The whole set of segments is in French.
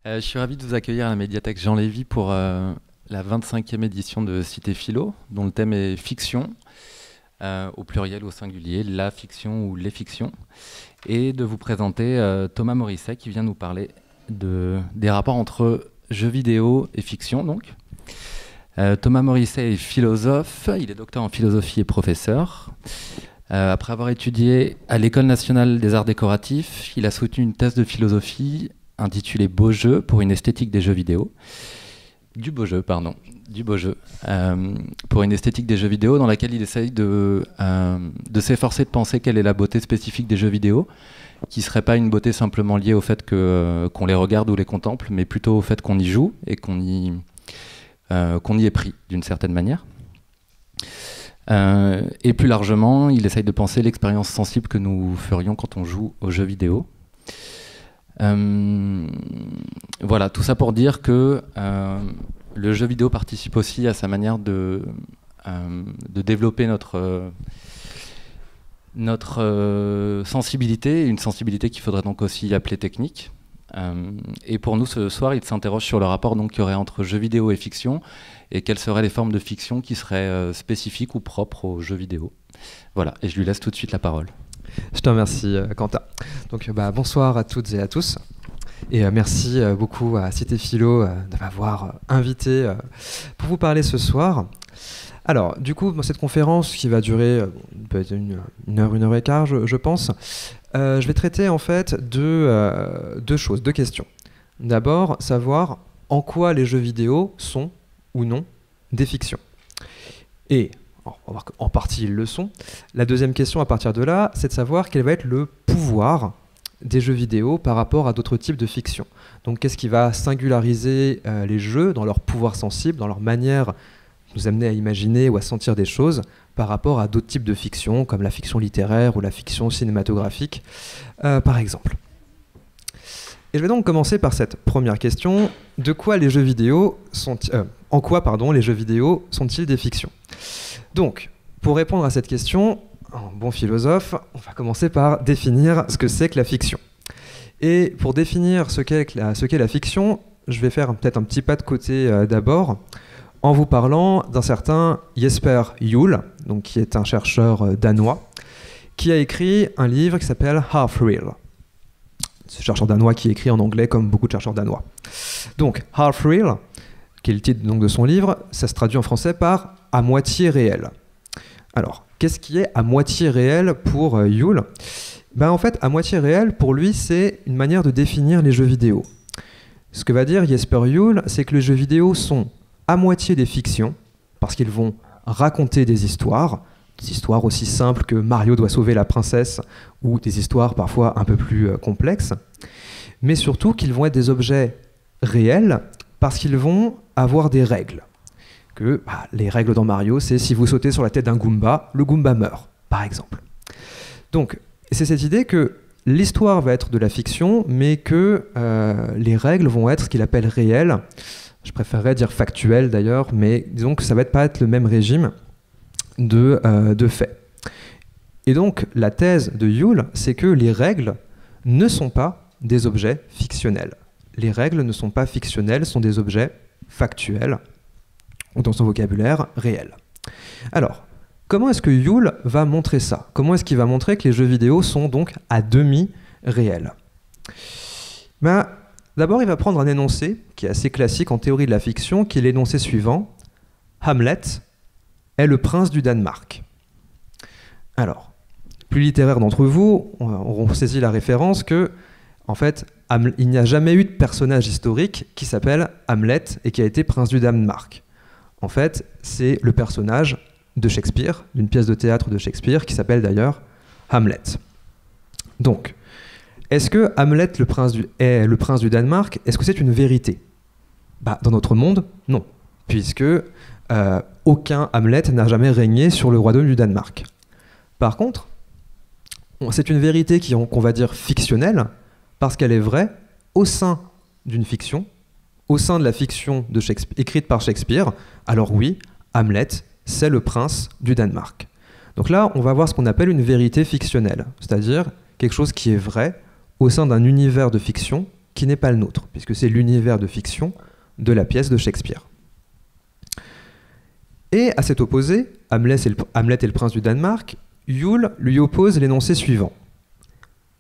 Je suis ravi de vous accueillir à la médiathèque Jean Lévy pour la 25e édition de Cité Philo, dont le thème est fiction, au pluriel ou au singulier, la fiction ou les fictions, et de vous présenter Thomas Morisset qui vient nous parler des rapports entre jeux vidéo et fiction. Donc. Thomas Morisset est philosophe, il est docteur en philosophie et professeur. Après avoir étudié à l'École nationale des arts décoratifs, il a soutenu une thèse de philosophie intitulée Beau jeu pour une esthétique des jeux vidéo. Du beau jeu, pour une esthétique des jeux vidéo dans laquelle il essaye de s'efforcer de penser quelle est la beauté spécifique des jeux vidéo, qui ne serait pas une beauté simplement liée au fait qu'on les regarde ou les contemple, mais plutôt au fait qu'on y joue et qu'on y est pris d'une certaine manière. Et plus largement, il essaye de penser l'expérience sensible que nous ferions quand on joue aux jeux vidéo. Voilà, tout ça pour dire que le jeu vidéo participe aussi à sa manière de développer notre sensibilité, une sensibilité qu'il faudrait donc aussi appeler technique. Et pour nous, ce soir, il s'interroge sur le rapport qu'il y aurait entre jeux vidéo et fiction, et quelles seraient les formes de fiction qui seraient spécifiques ou propres aux jeux vidéo. Voilà, et je lui laisse tout de suite la parole. Je te remercie, Quentin. Donc, bonsoir à toutes et à tous. Et merci beaucoup à Cité Philo de m'avoir invité pour vous parler ce soir. Alors, du coup, cette conférence qui va durer peut-être une heure et quart, je pense, je vais traiter en fait deux choses, deux questions. D'abord, savoir en quoi les jeux vidéo sont ou non des fictions. Et on va voir qu'en partie ils le sont. La deuxième question à partir de là, c'est de savoir quel va être le pouvoir des jeux vidéo par rapport à d'autres types de fiction. Donc qu'est-ce qui va singulariser les jeux dans leur pouvoir sensible, dans leur manière de nous amener à imaginer ou à sentir des choses par rapport à d'autres types de fiction, comme la fiction littéraire ou la fiction cinématographique, par exemple. Et je vais donc commencer par cette première question. De quoi les jeux vidéo en quoi les jeux vidéo sont-ils des fictions? Donc, pour répondre à cette question, en bon philosophe, on va commencer par définir ce que c'est que la fiction. Et pour définir ce qu'est la fiction, je vais faire peut-être un petit pas de côté d'abord, en vous parlant d'un certain Jesper Juul, donc qui est un chercheur danois, qui a écrit un livre qui s'appelle Half Real. Ce chercheur danois qui écrit en anglais comme beaucoup de chercheurs danois. Donc, Half Real, qui est le titre donc, de son livre, ça se traduit en français par « à moitié réel ». Alors, qu'est-ce qui est à moitié réel pour Juul? En fait, à moitié réel, pour lui, c'est une manière de définir les jeux vidéo. Ce que va dire Jesper Juul, c'est que les jeux vidéo sont à moitié des fictions, parce qu'ils vont raconter des histoires aussi simples que Mario doit sauver la princesse, ou des histoires parfois un peu plus complexes, mais surtout qu'ils vont être des objets réels, parce qu'ils vont avoir des règles. Les règles dans Mario, c'est si vous sautez sur la tête d'un Goomba, le Goomba meurt, par exemple. Donc, c'est cette idée que l'histoire va être de la fiction, mais que les règles vont être ce qu'il appelle réelles. Je préférerais dire factuel d'ailleurs, mais disons que ça va pas être le même régime de fait. Et donc, la thèse de Juul, c'est que les règles ne sont pas des objets fictionnels. Les règles ne sont pas fictionnelles, sont des objets factuels, ou dans son vocabulaire, réel. Alors, comment est-ce que Juul va montrer ça? Comment est-ce qu'il va montrer que les jeux vidéo sont donc à demi réels? D'abord, il va prendre un énoncé qui est assez classique en théorie de la fiction, qui est l'énoncé suivant. Hamlet est le prince du Danemark. Alors, plus littéraires d'entre vous auront saisi la référence que, en fait, il n'y a jamais eu de personnage historique qui s'appelle Hamlet et qui a été prince du Danemark. En fait, c'est le personnage de Shakespeare, d'une pièce de théâtre de Shakespeare, qui s'appelle d'ailleurs Hamlet. Donc, est-ce que Hamlet est le prince du Danemark? Est-ce que c'est une vérité? Dans notre monde, non, puisque aucun Hamlet n'a jamais régné sur le royaume du Danemark. Par contre, c'est une vérité qu'on va dire fictionnelle, parce qu'elle est vraie au sein d'une fiction, au sein de la fiction écrite par Shakespeare. Alors oui, Hamlet, c'est le prince du Danemark. Donc là, on va voir ce qu'on appelle une vérité fictionnelle, c'est-à-dire quelque chose qui est vrai au sein d'un univers de fiction qui n'est pas le nôtre, puisque c'est l'univers de fiction de la pièce de Shakespeare. Et à cet opposé, Hamlet est le prince du Danemark, Yule lui oppose l'énoncé suivant.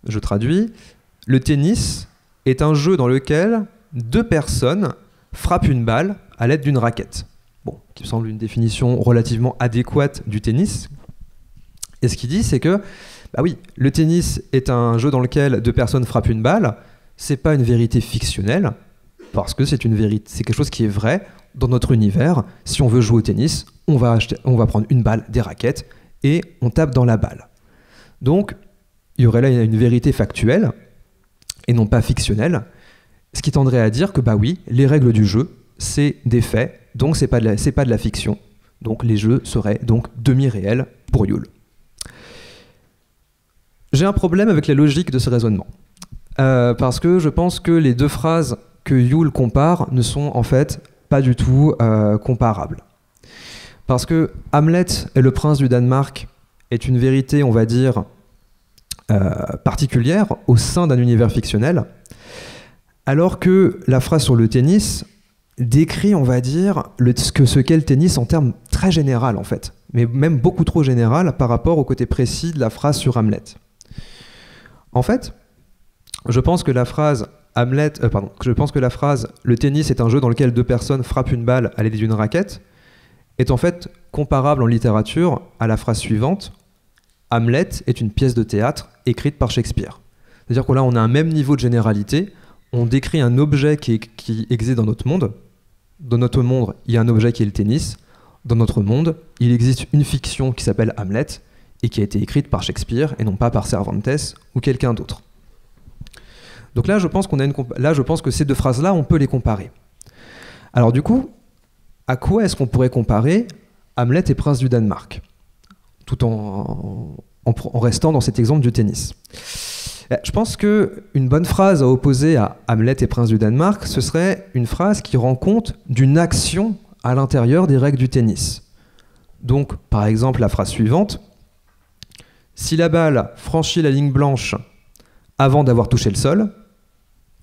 Je traduis, le tennis est un jeu dans lequel deux personnes frappent une balle à l'aide d'une raquette. Bon, qui me semble une définition relativement adéquate du tennis. Et ce qu'il dit, c'est que, bah oui, le tennis est un jeu dans lequel deux personnes frappent une balle, c'est pas une vérité fictionnelle, parce que c'est quelque chose qui est vrai dans notre univers. Si on veut jouer au tennis, on va prendre une balle, des raquettes, et on tape dans la balle. Donc, il y aurait là une vérité factuelle, et non pas fictionnelle, ce qui tendrait à dire que, bah oui, les règles du jeu, c'est des faits, donc c'est pas de la fiction. Donc les jeux seraient donc demi-réels pour Yule. J'ai un problème avec la logique de ce raisonnement. Parce que je pense que les deux phrases que Yule compare ne sont en fait pas du tout comparables. Parce que Hamlet est le prince du Danemark est une vérité, on va dire, particulière au sein d'un univers fictionnel, alors que la phrase sur le tennis décrit, on va dire, ce qu'est le tennis en termes très général en fait, mais même beaucoup trop général par rapport au côté précis de la phrase sur Hamlet. En fait, je pense que la phrase le tennis est un jeu dans lequel deux personnes frappent une balle à l'aide d'une raquette est en fait comparable en littérature à la phrase suivante. Hamlet est une pièce de théâtre écrite par Shakespeare. C'est-à-dire que là, on a un même niveau de généralité. On décrit un objet qui existe dans notre monde. Dans notre monde, il y a un objet qui est le tennis. Dans notre monde, il existe une fiction qui s'appelle Hamlet et qui a été écrite par Shakespeare et non pas par Cervantes ou quelqu'un d'autre. Donc là, je pense que ces deux phrases-là, on peut les comparer. Alors du coup, à quoi est-ce qu'on pourrait comparer Hamlet et Prince du Danemark, tout en restant dans cet exemple du tennis? Je pense qu'une bonne phrase à opposer à Hamlet et Prince du Danemark, ce serait une phrase qui rend compte d'une action à l'intérieur des règles du tennis. Donc, par exemple, la phrase suivante, « Si la balle franchit la ligne blanche avant d'avoir touché le sol,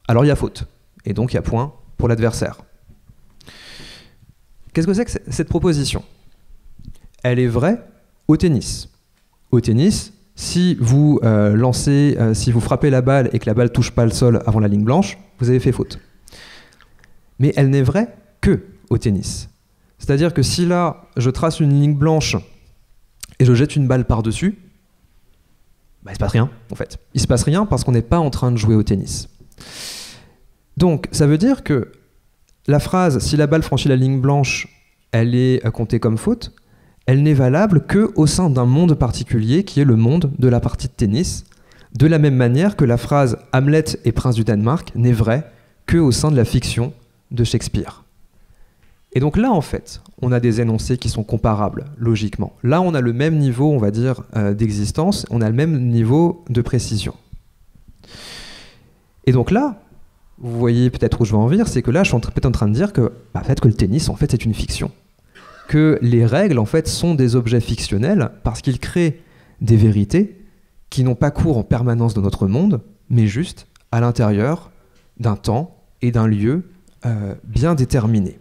alors il y a faute. Et donc il y a point pour l'adversaire. » Qu'est-ce que c'est que cette proposition? Elle est vraie au tennis. Au tennis, si vous si vous frappez la balle et que la balle ne touche pas le sol avant la ligne blanche, vous avez fait faute. Mais elle n'est vraie que au tennis. C'est-à-dire que si là, je trace une ligne blanche et je jette une balle par-dessus, bah, il ne se passe rien, en fait. Il ne se passe rien parce qu'on n'est pas en train de jouer au tennis. Donc, ça veut dire que la phrase « si la balle franchit la ligne blanche, elle est comptée comme faute », elle n'est valable qu'au sein d'un monde particulier qui est le monde de la partie de tennis, de la même manière que la phrase « Hamlet est prince du Danemark » n'est vraie qu'au sein de la fiction de Shakespeare. Et donc là, en fait, on a des énoncés qui sont comparables, logiquement. Là, on a le même niveau, on va dire, d'existence, on a le même niveau de précision. Et donc là, vous voyez peut-être où je veux en venir, c'est que là, je suis peut-être en train de dire que, bah, peut-être que le tennis, en fait, c'est une fiction. Que les règles, en fait, sont des objets fictionnels parce qu'ils créent des vérités qui n'ont pas cours en permanence dans notre monde, mais juste à l'intérieur d'un temps et d'un lieu bien déterminés.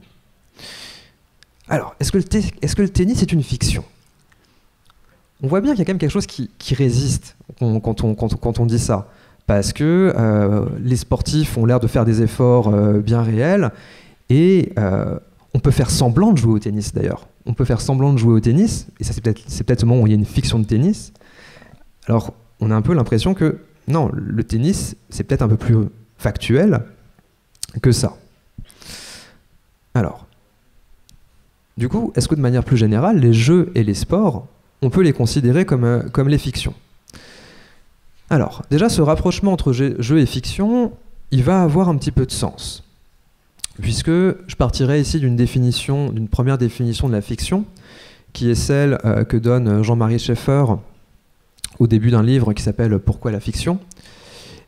Alors, est-ce que le tennis est une fiction? On voit bien qu'il y a quand même quelque chose qui résiste quand on dit ça. Parce que les sportifs ont l'air de faire des efforts bien réels et on peut faire semblant de jouer au tennis d'ailleurs. On peut faire semblant de jouer au tennis, et ça c'est peut-être le moment où il y a une fiction de tennis. Alors, on a un peu l'impression que non, le tennis, c'est peut-être un peu plus factuel que ça. Alors, du coup, est-ce que de manière plus générale, les jeux et les sports, on peut les considérer comme les fictions? Alors, déjà, ce rapprochement entre jeu et fiction, il va avoir un petit peu de sens. Puisque je partirai ici d'une première définition de la fiction, qui est celle que donne Jean-Marie Schaeffer au début d'un livre qui s'appelle « Pourquoi la fiction ?».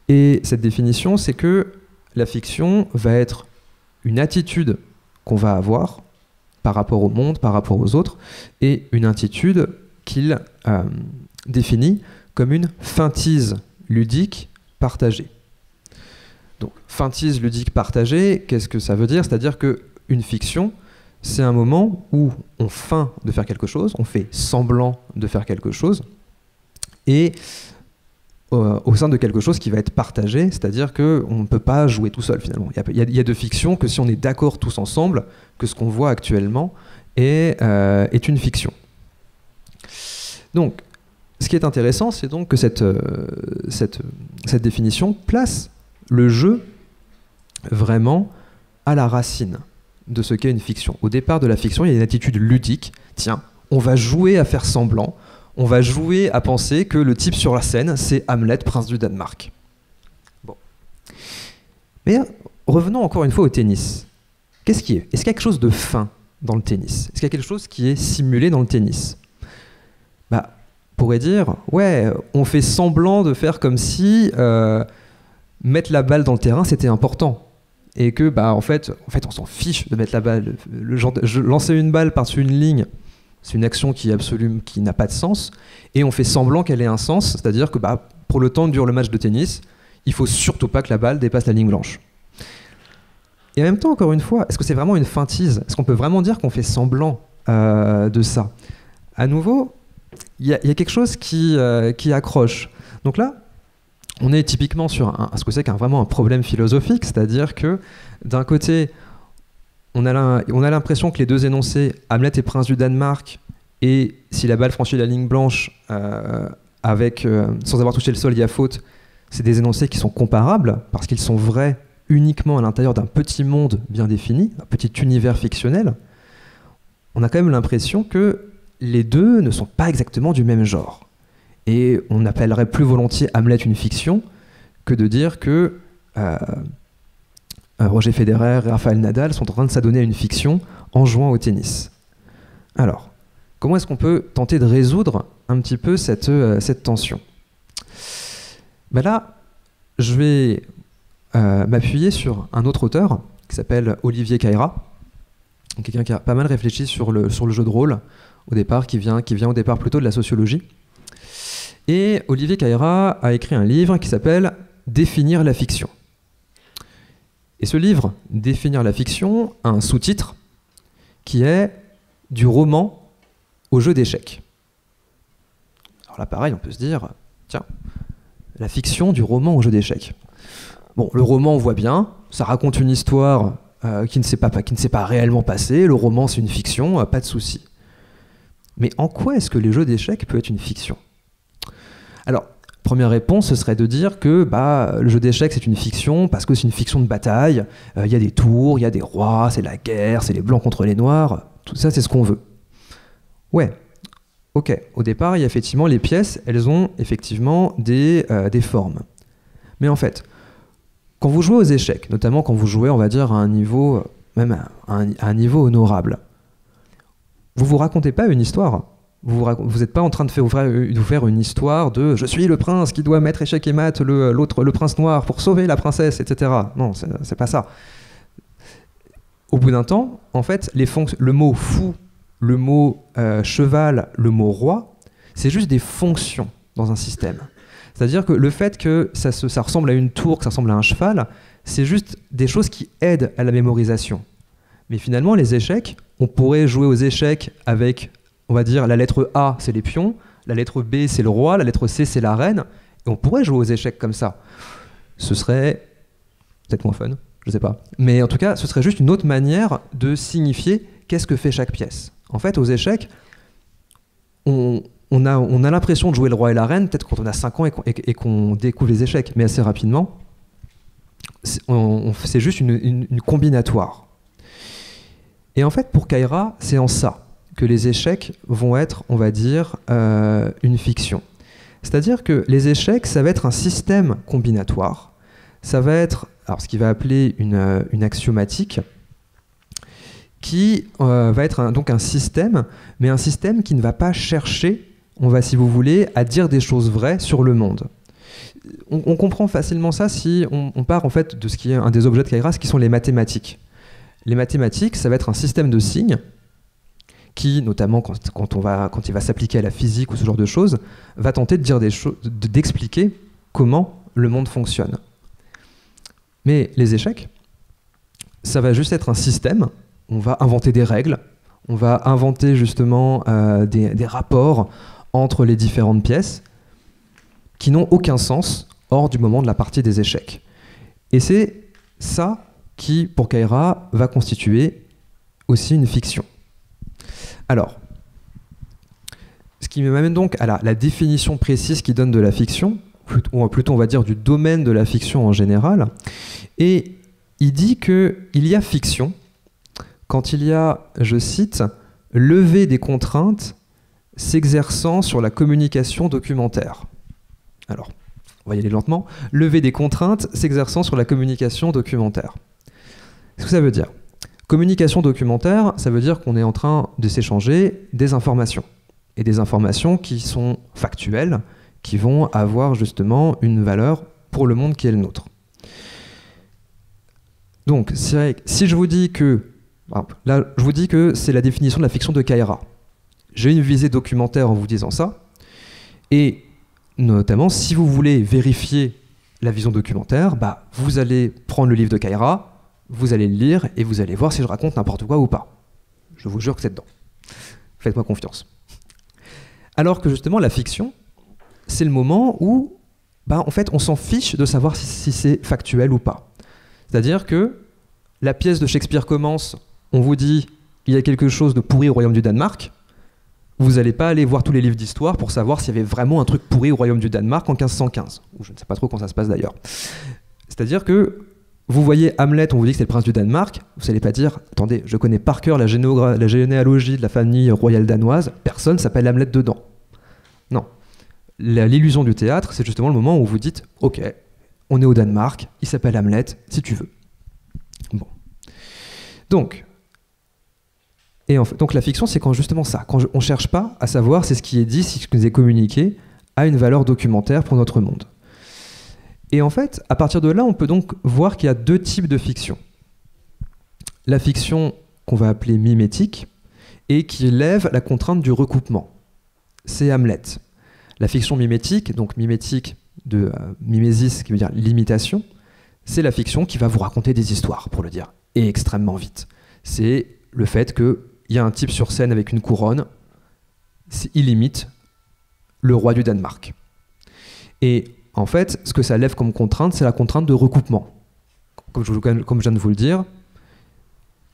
Et cette définition, c'est que la fiction va être une attitude qu'on va avoir par rapport au monde, par rapport aux autres, et une attitude qu'il définit comme une feintise ludique partagée. Donc, feintise ludique partagée, qu'est-ce que ça veut dire? C'est-à-dire qu'une fiction, c'est un moment où on feint de faire quelque chose, on fait semblant de faire quelque chose, et au sein de quelque chose qui va être partagé, c'est-à-dire qu'on ne peut pas jouer tout seul finalement. Il y a de fiction que si on est d'accord tous ensemble, que ce qu'on voit actuellement est une fiction. Donc, ce qui est intéressant, c'est donc que cette définition place le jeu vraiment à la racine de ce qu'est une fiction. Au départ de la fiction, il y a une attitude ludique. Tiens, on va jouer à faire semblant, on va jouer à penser que le type sur la scène, c'est Hamlet, prince du Danemark. Bon. Mais revenons encore une fois au tennis. Qu'est-ce qui est? Est-ce qu'il y a quelque chose de fin dans le tennis? Est-ce qu'il y a quelque chose qui est simulé dans le tennis? On pourrait dire, ouais, on fait semblant de faire comme si mettre la balle dans le terrain, c'était important. Et que, en fait, on s'en fiche de mettre la balle. Lancer une balle par-dessus une ligne, c'est une action qui n'a pas de sens. Et on fait semblant qu'elle ait un sens, c'est-à-dire que pour le temps que dure le match de tennis, il ne faut surtout pas que la balle dépasse la ligne blanche. Et en même temps, encore une fois, est-ce que c'est vraiment une feintise? Est-ce qu'on peut vraiment dire qu'on fait semblant de ça? À nouveau, il y a quelque chose qui accroche. Donc là, on est typiquement sur ce que c'est vraiment un problème philosophique, c'est-à-dire que d'un côté, on a l'impression que les deux énoncés, Hamlet est prince du Danemark, et si la balle franchit la ligne blanche sans avoir touché le sol, il y a faute, c'est des énoncés qui sont comparables, parce qu'ils sont vrais uniquement à l'intérieur d'un petit monde bien défini, un petit univers fictionnel. On a quand même l'impression que les deux ne sont pas exactement du même genre. Et on appellerait plus volontiers Hamlet une fiction que de dire que Roger Federer et Rafael Nadal sont en train de s'adonner à une fiction en jouant au tennis. Alors, comment est-ce qu'on peut tenter de résoudre un petit peu cette tension? Là, je vais m'appuyer sur un autre auteur qui s'appelle Olivier Cayra, quelqu'un qui a pas mal réfléchi sur le jeu de rôle au départ, qui vient au départ plutôt de la sociologie. Et Olivier Cayra a écrit un livre qui s'appelle « Définir la fiction ». Et ce livre, « Définir la fiction », a un sous-titre qui est « Du roman au jeu d'échecs ». Alors là, pareil, on peut se dire, tiens, la fiction du roman au jeu d'échecs. Bon, le roman, on voit bien, ça raconte une histoire qui ne s'est pas réellement passée, le roman, c'est une fiction, pas de souci. Mais en quoi est-ce que les jeux d'échecs peuvent être une fiction? Alors, première réponse, ce serait de dire que le jeu d'échecs, c'est une fiction parce que c'est une fiction de bataille, il y a des tours, il y a des rois, c'est la guerre, c'est les blancs contre les noirs, tout ça, c'est ce qu'on veut. Ouais, ok, au départ, il y a effectivement les pièces, elles ont effectivement des formes. Mais en fait, quand vous jouez aux échecs, notamment quand vous jouez, on va dire, à un niveau, même à un niveau honorable, vous racontez pas une histoire. Vous n'êtes pas en train de vous faire une histoire de « je suis le prince qui doit mettre échec et mat le prince noir pour sauver la princesse, etc. » Non, c'est pas ça. Au bout d'un temps, en fait, le mot fou, le mot cheval, le mot roi, c'est juste des fonctions dans un système. C'est-à-dire que le fait que ça ressemble à une tour, que ça ressemble à un cheval, c'est juste des choses qui aident à la mémorisation. Mais finalement, les échecs, on pourrait jouer aux échecs avec, on va dire, la lettre A, c'est les pions, la lettre B, c'est le roi, la lettre C, c'est la reine, et on pourrait jouer aux échecs comme ça. Ce serait peut-être moins fun, je sais pas. Mais en tout cas, ce serait juste une autre manière de signifier qu'est-ce que fait chaque pièce. En fait, aux échecs, on a l'impression de jouer le roi et la reine, peut-être quand on a 5 ans et qu'on découvre les échecs, mais assez rapidement, c'est juste une combinatoire. Et en fait, pour Cayra, c'est en ça que les échecs vont être, on va dire, une fiction. C'est-à-dire que les échecs, ça va être un système combinatoire. Ça va être, alors, ce qu'il va appeler une axiomatique, qui va être donc un système, mais un système qui ne va pas chercher, si vous voulez, à dire des choses vraies sur le monde. On comprend facilement ça si on part en fait de ce qui est un des objets de Cayra, ce qui sont les mathématiques. Les mathématiques, ça va être un système de signes qui, notamment quand il va s'appliquer à la physique ou ce genre de choses, va tenter de dire d'expliquer comment le monde fonctionne. Mais les échecs, ça va juste être un système. On va inventer des règles, on va inventer justement des rapports entre les différentes pièces qui n'ont aucun sens hors du moment de la partie des échecs. Et c'est ça qui, pour Kaira, va constituer aussi une fiction. Alors, ce qui m'amène donc à la définition précise qu'il donne de la fiction, ou plutôt on va dire du domaine de la fiction en général, et il dit qu'il y a fiction quand il y a, je cite, « lever des contraintes s'exerçant sur la communication documentaire ». Alors, on va y aller lentement. « Lever des contraintes s'exerçant sur la communication documentaire ». Qu'est-ce que ça veut dire ? Communication documentaire, ça veut dire qu'on est en train de s'échanger des informations. Et des informations qui sont factuelles, qui vont avoir justement une valeur pour le monde qui est le nôtre. Donc, si je vous dis que, là, je vous dis que c'est la définition de la fiction de Kaira. J'ai une visée documentaire en vous disant ça, et notamment, si vous voulez vérifier la vision documentaire, vous allez prendre le livre de Kaira, vous allez le lire, et vous allez voir si je raconte n'importe quoi ou pas. Je vous jure que c'est dedans. Faites-moi confiance. Alors que justement, la fiction, c'est le moment où, en fait, on s'en fiche de savoir si c'est factuel ou pas. C'est-à-dire que la pièce de Shakespeare commence, on vous dit il y a quelque chose de pourri au royaume du Danemark. Vous n'allez pas aller voir tous les livres d'histoire pour savoir s'il y avait vraiment un truc pourri au royaume du Danemark en 1515. Ou je ne sais pas trop quand ça se passe d'ailleurs. C'est-à-dire que vous voyez Hamlet, on vous dit que c'est le prince du Danemark, vous n'allez pas dire « Attendez, je connais par cœur la généalogie de la famille royale danoise, personne s'appelle Hamlet dedans. » Non. L'illusion du théâtre, c'est justement le moment où vous dites « Ok, on est au Danemark, il s'appelle Hamlet, si tu veux. » Bon. Donc la fiction, c'est quand justement ça, quand on ne cherche pas à savoir si ce qui est dit, si ce qui nous est communiqué a une valeur documentaire pour notre monde. Et en fait, à partir de là, on peut donc voir qu'il y a deux types de fiction. La fiction qu'on va appeler mimétique et qui lève la contrainte du recoupement. C'est Hamlet. La fiction mimétique, donc mimétique de mimésis, qui veut dire l'imitation, c'est la fiction qui va vous raconter des histoires, pour le dire, et extrêmement vite. C'est le fait qu'il y a un type sur scène avec une couronne, il imite le roi du Danemark. Et en fait, ce que ça lève comme contrainte, c'est la contrainte de recoupement. Comme je viens de vous le dire,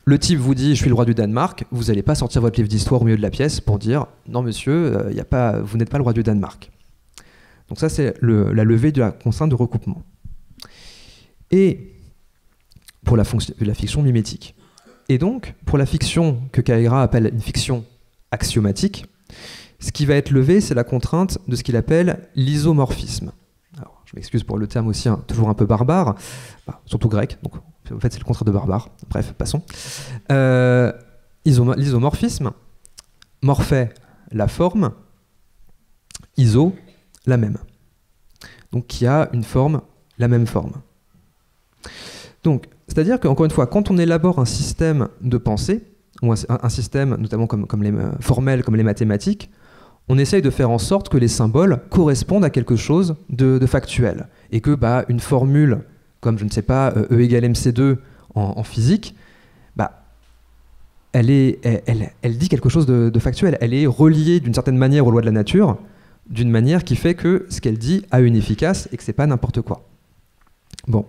le type vous dit « je suis le roi du Danemark », vous n'allez pas sortir votre livre d'histoire au milieu de la pièce pour dire « non monsieur, vous n'êtes pas le roi du Danemark ». Donc ça, c'est la levée de la contrainte de recoupement. Et pour la fiction mimétique. Et donc, pour la fiction que Kaira appelle une fiction axiomatique, ce qui va être levé, c'est la contrainte de ce qu'il appelle l'isomorphisme. Alors, je m'excuse pour le terme aussi, toujours un peu barbare, surtout grec, donc en fait c'est le contraire de barbare. Bref, passons. L'isomorphisme, morphé, la forme, iso, la même. Donc qui a une forme, la même forme. Donc, c'est-à-dire qu'encore une fois, quand on élabore un système de pensée, ou un système notamment comme les formel, comme les mathématiques, on essaye de faire en sorte que les symboles correspondent à quelque chose de factuel. Et que une formule, comme je ne sais pas, E égale MC2 en physique, elle dit quelque chose de factuel. Elle est reliée d'une certaine manière aux lois de la nature, d'une manière qui fait que ce qu'elle dit a une efficace et que c'est pas n'importe quoi. Bon.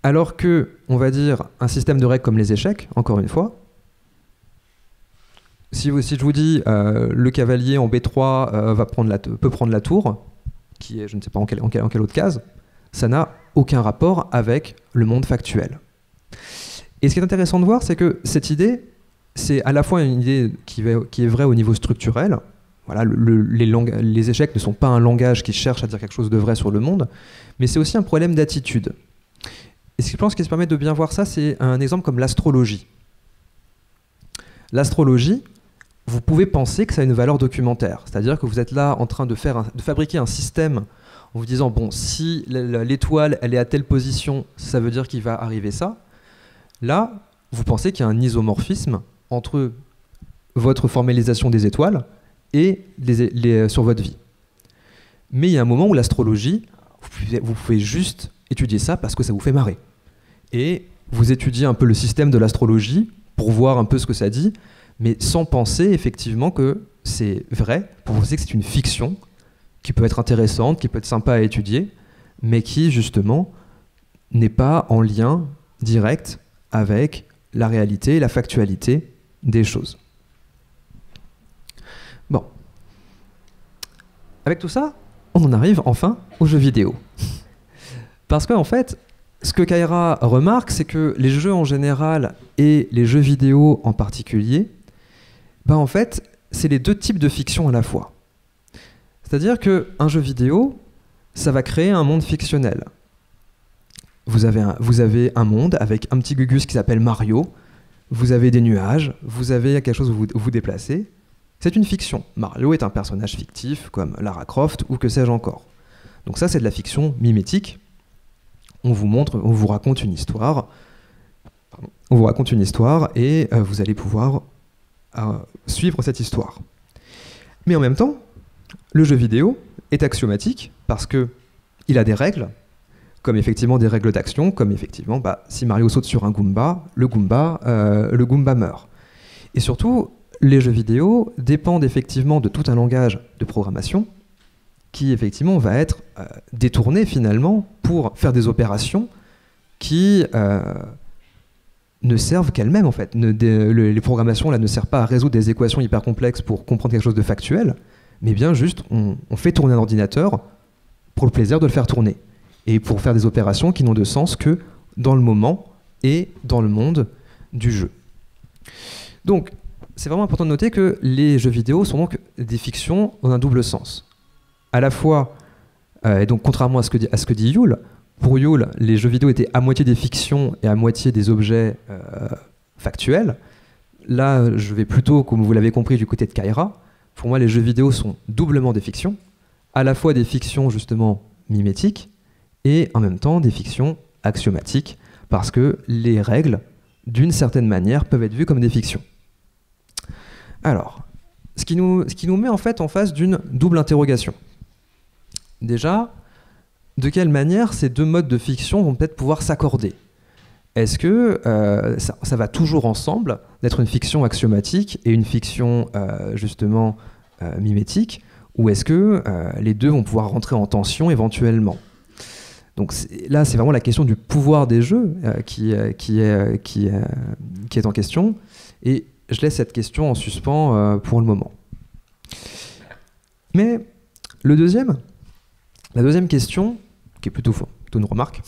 Alors que, on va dire, un système de règles comme les échecs, encore une fois, si je vous dis le cavalier en B3 peut prendre la tour, qui est, je ne sais pas en quelle autre case, ça n'a aucun rapport avec le monde factuel. Et ce qui est intéressant de voir, c'est que cette idée, c'est à la fois une idée qui est vraie au niveau structurel. Voilà, les échecs ne sont pas un langage qui cherche à dire quelque chose de vrai sur le monde, mais c'est aussi un problème d'attitude. Et je pense qu'il se permet de bien voir ça, c'est un exemple comme l'astrologie. L'astrologie, vous pouvez penser que ça a une valeur documentaire. C'est-à-dire que vous êtes là en train de fabriquer un système en vous disant, bon, si l'étoile elle est à telle position, ça veut dire qu'il va arriver ça. Là, vous pensez qu'il y a un isomorphisme entre votre formalisation des étoiles et sur votre vie. Mais il y a un moment où l'astrologie, vous pouvez juste étudiez ça parce que ça vous fait marrer. Et vous étudiez un peu le système de l'astrologie pour voir un peu ce que ça dit, mais sans penser effectivement que c'est vrai, pour penser que c'est une fiction qui peut être intéressante, qui peut être sympa à étudier, mais qui justement n'est pas en lien direct avec la réalité et la factualité des choses. Bon. Avec tout ça, on en arrive enfin aux jeux vidéo. Parce qu'en fait, ce que Kaira remarque, c'est que les jeux en général et les jeux vidéo en particulier, en fait, c'est les deux types de fiction à la fois. C'est-à-dire qu'un jeu vidéo, ça va créer un monde fictionnel. Vous avez un monde avec un petit gugus qui s'appelle Mario, vous avez des nuages, vous avez quelque chose où vous vous déplacez. C'est une fiction. Mario est un personnage fictif comme Lara Croft ou que sais-je encore. Donc ça, c'est de la fiction mimétique. On vous raconte une histoire. On vous raconte une histoire et vous allez pouvoir suivre cette histoire. Mais en même temps, le jeu vidéo est axiomatique parce qu'il a des règles, comme effectivement des règles d'action, comme effectivement, si Mario saute sur un Goomba, le Goomba meurt. Et surtout, les jeux vidéo dépendent effectivement de tout un langage de programmation qui effectivement va être détourné finalement pour faire des opérations qui ne servent qu'elles-mêmes en fait. Les programmations là ne servent pas à résoudre des équations hyper complexes pour comprendre quelque chose de factuel, mais bien juste on fait tourner un ordinateur pour le plaisir de le faire tourner et pour faire des opérations qui n'ont de sens que dans le moment et dans le monde du jeu. Donc c'est vraiment important de noter que les jeux vidéo sont donc des fictions dans un double sens. À la fois, et donc contrairement à ce que dit Yule, pour Yule, les jeux vidéo étaient à moitié des fictions et à moitié des objets factuels. Là, je vais plutôt, comme vous l'avez compris, du côté de Kaira. Pour moi, les jeux vidéo sont doublement des fictions, à la fois des fictions justement mimétiques et en même temps des fictions axiomatiques, parce que les règles, d'une certaine manière, peuvent être vues comme des fictions. Alors, ce qui nous met en fait en face d'une double interrogation. Déjà, de quelle manière ces deux modes de fiction vont peut-être pouvoir s'accorder? Est-ce que ça va toujours ensemble d'être une fiction axiomatique et une fiction justement mimétique, ou est-ce que les deux vont pouvoir rentrer en tension éventuellement? Donc là, c'est vraiment la question du pouvoir des jeux qui est en question, et je laisse cette question en suspens pour le moment. Mais la deuxième question, qui est plutôt une remarque,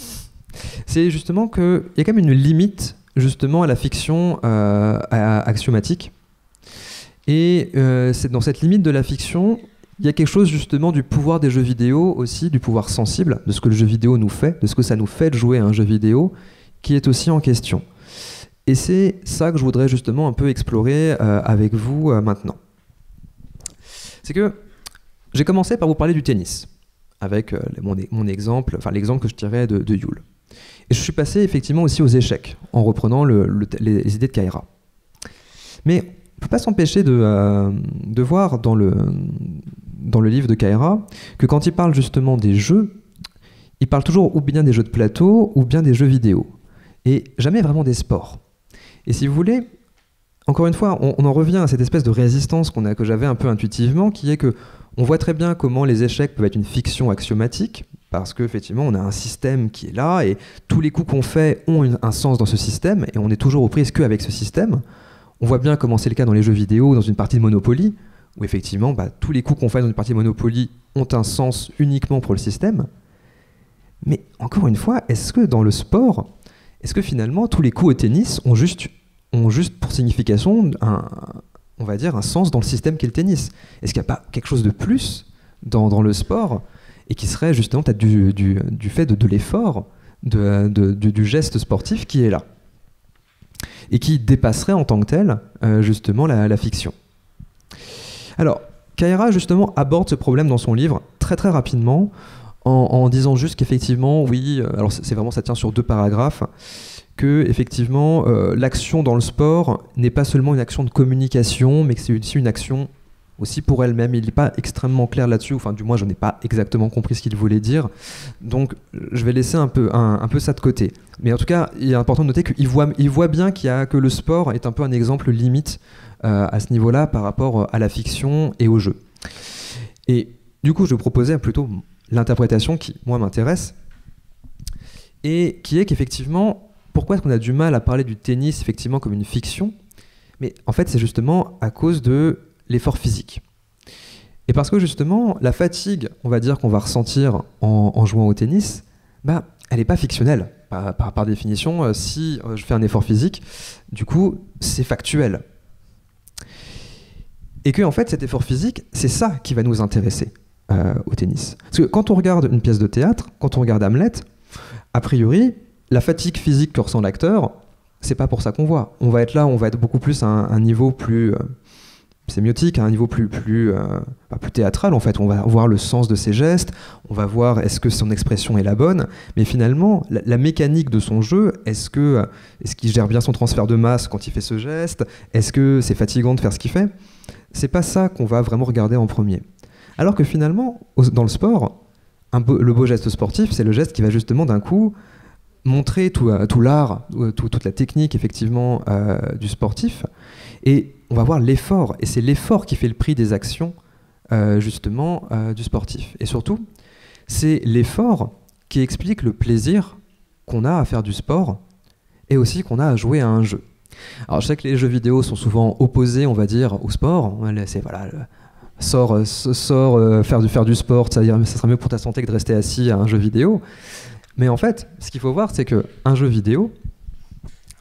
c'est justement qu'il y a quand même une limite justement à la fiction axiomatique. Et c'est dans cette limite de la fiction, il y a quelque chose justement du pouvoir des jeux vidéo aussi, du pouvoir sensible, de ce que le jeu vidéo nous fait, de ce que ça nous fait de jouer à un jeu vidéo, qui est aussi en question. Et c'est ça que je voudrais justement un peu explorer avec vous maintenant. C'est que j'ai commencé par vous parler du tennis, avec mon exemple, enfin l'exemple que je tirais de Yule. Et je suis passé effectivement aussi aux échecs, en reprenant les idées de Kaira. Mais on ne peut pas s'empêcher de voir dans le livre de Kaira que quand il parle justement des jeux, il parle toujours ou bien des jeux de plateau ou bien des jeux vidéo, et jamais vraiment des sports. Et si vous voulez, encore une fois, on en revient à cette espèce de résistance que j'avais un peu intuitivement, qui est que on voit très bien comment les échecs peuvent être une fiction axiomatique, parce qu'effectivement, on a un système qui est là, et tous les coups qu'on fait ont un sens dans ce système, et on est toujours aux prises qu'avec ce système. On voit bien comment c'est le cas dans les jeux vidéo, dans une partie de Monopoly, où effectivement, tous les coups qu'on fait dans une partie de Monopoly ont un sens uniquement pour le système. Mais encore une fois, est-ce que dans le sport, est-ce que finalement, tous les coups au tennis ont juste pour signification on va dire, un sens dans le système qu'est le tennis? Est-ce qu'il n'y a pas quelque chose de plus dans le sport, et qui serait justement peut-être du fait de l'effort, du geste sportif qui est là, et qui dépasserait en tant que tel justement la fiction? Alors, Kaira justement aborde ce problème dans son livre très très rapidement, en disant juste qu'effectivement, oui, alors c'est vraiment, ça tient sur 2 paragraphes, que effectivement l'action dans le sport n'est pas seulement une action de communication, mais que c'est aussi une action aussi pour elle-même. Il n'est pas extrêmement clair là-dessus, enfin du moins je n'ai pas exactement compris ce qu'il voulait dire, donc je vais laisser un peu ça de côté. Mais en tout cas, il est important de noter qu'il voit bien que le sport est un peu un exemple limite à ce niveau-là par rapport à la fiction et au jeu. Et du coup, je proposais plutôt l'interprétation qui, moi, m'intéresse, et qui est qu'effectivement, pourquoi est-ce qu'on a du mal à parler du tennis effectivement comme une fiction ? Mais en fait, c'est justement à cause de l'effort physique. Et parce que justement, la fatigue, on va dire qu'on va ressentir en jouant au tennis, bah, elle n'est pas fictionnelle. Par définition, si je fais un effort physique, du coup, c'est factuel. Et que en fait, cet effort physique, c'est ça qui va nous intéresser au tennis. Parce que quand on regarde une pièce de théâtre, quand on regarde Hamlet, a priori, la fatigue physique que ressent l'acteur, c'est pas pour ça qu'on voit. On va être là, on va être beaucoup plus à un niveau plus sémiotique, à un niveau plus théâtral en fait. On va voir le sens de ses gestes, on va voir est-ce que son expression est la bonne, mais finalement, la mécanique de son jeu, est-ce qu'il gère bien son transfert de masse quand il fait ce geste ? Est-ce que c'est fatigant de faire ce qu'il fait ? C'est pas ça qu'on va vraiment regarder en premier. Alors que finalement, dans le sport, le beau geste sportif, c'est le geste qui va justement d'un coup montrer tout l'art, toute la technique effectivement du sportif, et on va voir l'effort, et c'est l'effort qui fait le prix des actions justement du sportif. Et surtout, c'est l'effort qui explique le plaisir qu'on a à faire du sport, et aussi qu'on a à jouer à un jeu. Alors je sais que les jeux vidéo sont souvent opposés, on va dire, au sport. C'est voilà, faire du sport, c'est-à-dire ça sera mieux pour ta santé que de rester assis à un jeu vidéo. Mais en fait, ce qu'il faut voir, c'est qu'un jeu vidéo,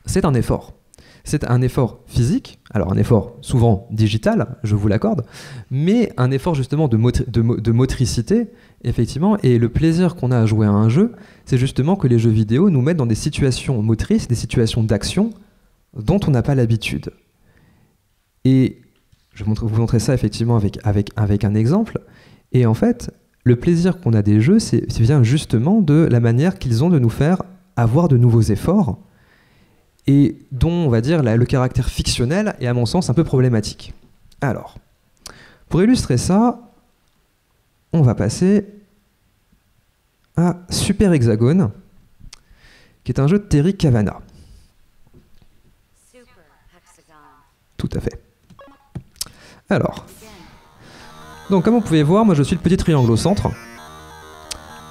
c'est un effort. C'est un effort physique, alors un effort souvent digital, je vous l'accorde, mais un effort justement de motricité, effectivement, et le plaisir qu'on a à jouer à un jeu, c'est justement que les jeux vidéo nous mettent dans des situations motrices, des situations d'action dont on n'a pas l'habitude. Et je vais vous montrer ça effectivement avec un exemple, et en fait, le plaisir qu'on a des jeux, vient justement de la manière qu'ils ont de nous faire avoir de nouveaux efforts, et dont, on va dire, le caractère fictionnel est à mon sens un peu problématique. Alors, pour illustrer ça, on va passer à Super Hexagone, qui est un jeu de Terry Cavanagh. Tout à fait. Alors, donc comme vous pouvez voir, moi je suis le petit triangle au centre.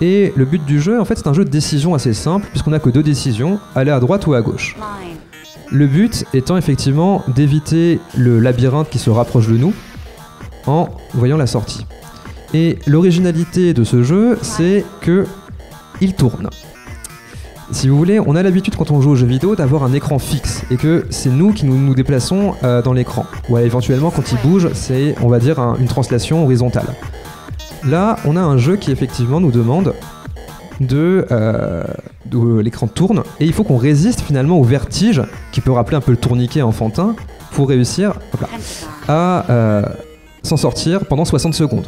Et le but du jeu, en fait, c'est un jeu de décision assez simple, puisqu'on n'a que 2 décisions, aller à droite ou à gauche. Le but étant effectivement d'éviter le labyrinthe qui se rapproche de nous, en voyant la sortie. Et l'originalité de ce jeu, c'est qu'il tourne. Si vous voulez, on a l'habitude quand on joue aux jeux vidéo d'avoir un écran fixe, et que c'est nous qui nous déplaçons dans l'écran. Ou éventuellement, quand il bouge, c'est, on va dire, une translation horizontale. Là, on a un jeu qui effectivement nous demande de l'écran tourne, et il faut qu'on résiste finalement au vertige, qui peut rappeler un peu le tourniquet enfantin, pour réussir à s'en sortir pendant 60 secondes.